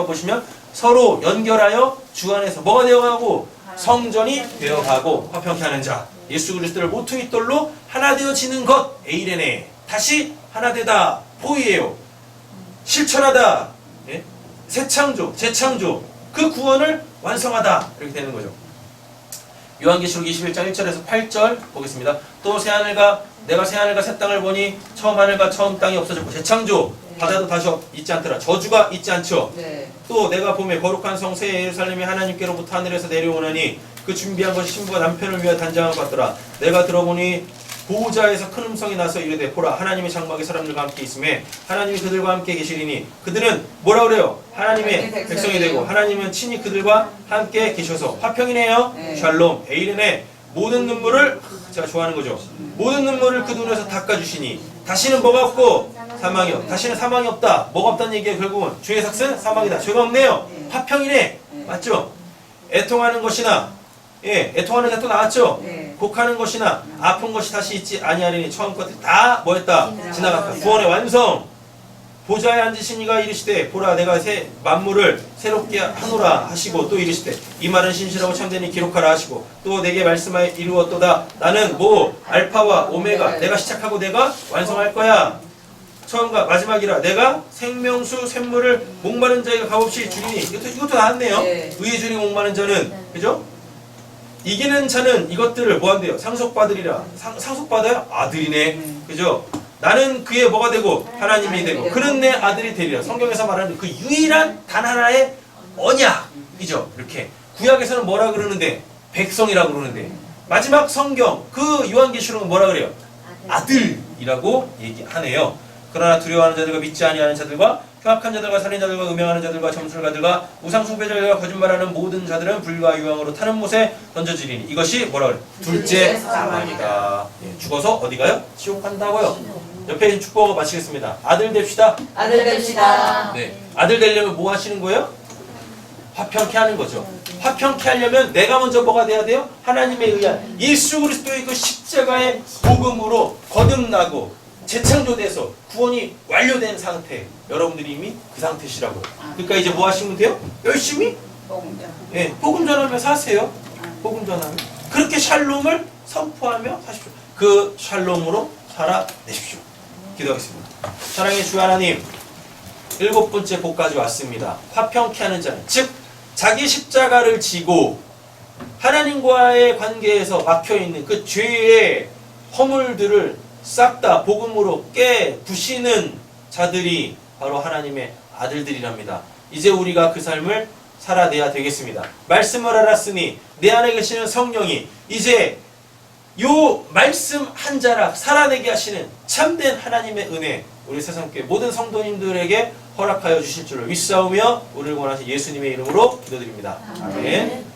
보시면 서로 연결하여 주 안에서 뭐가 되어가고 성전이 되어가고 화평케 하는 자 예수 그리스도를 모퉁이 돌로 하나 되어지는 것 에이레네 다시 하나 되다 포이에요 실천하다 예? 새창조 재창조 그 구원을 완성하다 이렇게 되는 거죠. 요한계시록 21장 1절에서 8절 보겠습니다. 또 새하늘과 내가 새하늘과 새 땅을 보니 처음 하늘과 처음 땅이 없어졌고 재창조 바다도 다시 있지 않더라. 저주가 있지 않죠. 네. 또 내가 보매 거룩한 성 새 예루살렘이 하나님께로부터 하늘에서 내려오나니 그 준비한 것이 신부가 남편을 위하여 단장을 받더라. 내가 들어보니 보호자에서 큰 음성이 나서 이르되 보라 하나님의 장막이 사람들과 함께 있음에 하나님이 그들과 함께 계시리니 그들은 뭐라 그래요? 하나님의 백성이 되고 하나님은 친히 그들과 함께 계셔서 화평이네요. 네. 샬롬 에이르네 모든 눈물을 제가 좋아하는 거죠. 모든 눈물을 그 눈에서 닦아주시니 다시는 뭐가 없고 사망이요. 다시는 사망이 없다. 뭐가 없다는 얘기예요. 결국은 죄의 삭은 사망이다. 죄가 없네요. 화평이네. 맞죠? 애통하는 것이나 애통하는 자 또 나왔죠? 네. 곡하는 것이나 아픈 것이 다시 있지 아니하리니 처음 것들이 다 뭐였다? 지나갔다. 구원의 완성. 보좌에 앉으신 이가 이르시되 보라 내가 새 만물을 새롭게 하노라 하시고 또 이르시되 이 말은 신실하고 참되니 기록하라 하시고 또 내게 말씀하여 이루었도다. 나는 뭐 알파와 오메가 내가 시작하고 내가 완성할 거야. 처음과 마지막이라 내가 생명수 샘물을 목마른 자에게 값없이 주리니 이것도 나왔네요. 네. 의에 주리 목마른 자는 그죠? 이기는 자는 이것들을 뭐한대요? 상속받으리라. 상속받아요? 아들이네. 그죠? 나는 그의 뭐가 되고 하나님이 되고 그는 내 아들이 되리라. 성경에서 말하는 그 유일한 단 하나의 언약이죠. 이렇게 구약에서는 뭐라 그러는데 백성이라고 그러는데 마지막 성경 그 요한계시록은 뭐라 그래요? 아들이라고 얘기하네요. 그러나 두려워하는 자들과 믿지 아니하는 자들과 흉악한 자들과 살인자들과 음행하는 자들과 점술가들과 우상숭배자들과 거짓말하는 모든 자들은 불과 유황으로 타는 못에 던져지리니 이것이 뭐라 그래? 둘째 사망이다. 죽어서 어디 가요? 지옥 간다고요. 옆에 있는 축복을 마치겠습니다. 아들 됩시다. 아들 됩시다. 네. 아들 되려면 뭐 하시는 거예요? 화평케 하는 거죠. 화평케 하려면 내가 먼저 뭐가 돼야 돼요? 하나님에 의한 예수 그리스도의 그 십자가의 복음으로 거듭나고 재창조돼서 구원이 완료된 상태, 여러분들이 이미 그 상태시라고요. 그러니까 이제 뭐 하시면 돼요? 열심히 예, 복음 전하며 사세요. 복음 전하며 그렇게 샬롬을 선포하며 사십시오. 그 샬롬으로 살아내십시오. 기도하겠습니다. 사랑의 주 하나님, 7번째 복까지 왔습니다. 화평케 하는 자는, 즉 자기 십자가를 지고 하나님과의 관계에서 막혀있는 그 죄의 허물들을 싹 다 복음으로 깨부시는 자들이 바로 하나님의 아들들이랍니다. 이제 우리가 그 삶을 살아내야 되겠습니다. 말씀을 알았으니 내 안에 계시는 성령이 이제 요 말씀 한 자락 살아내게 하시는 참된 하나님의 은혜, 우리 세상교회 모든 성도님들에게 허락하여 주실 줄을 믿사오며 우리를 원하신 예수님의 이름으로 기도드립니다. 아멘.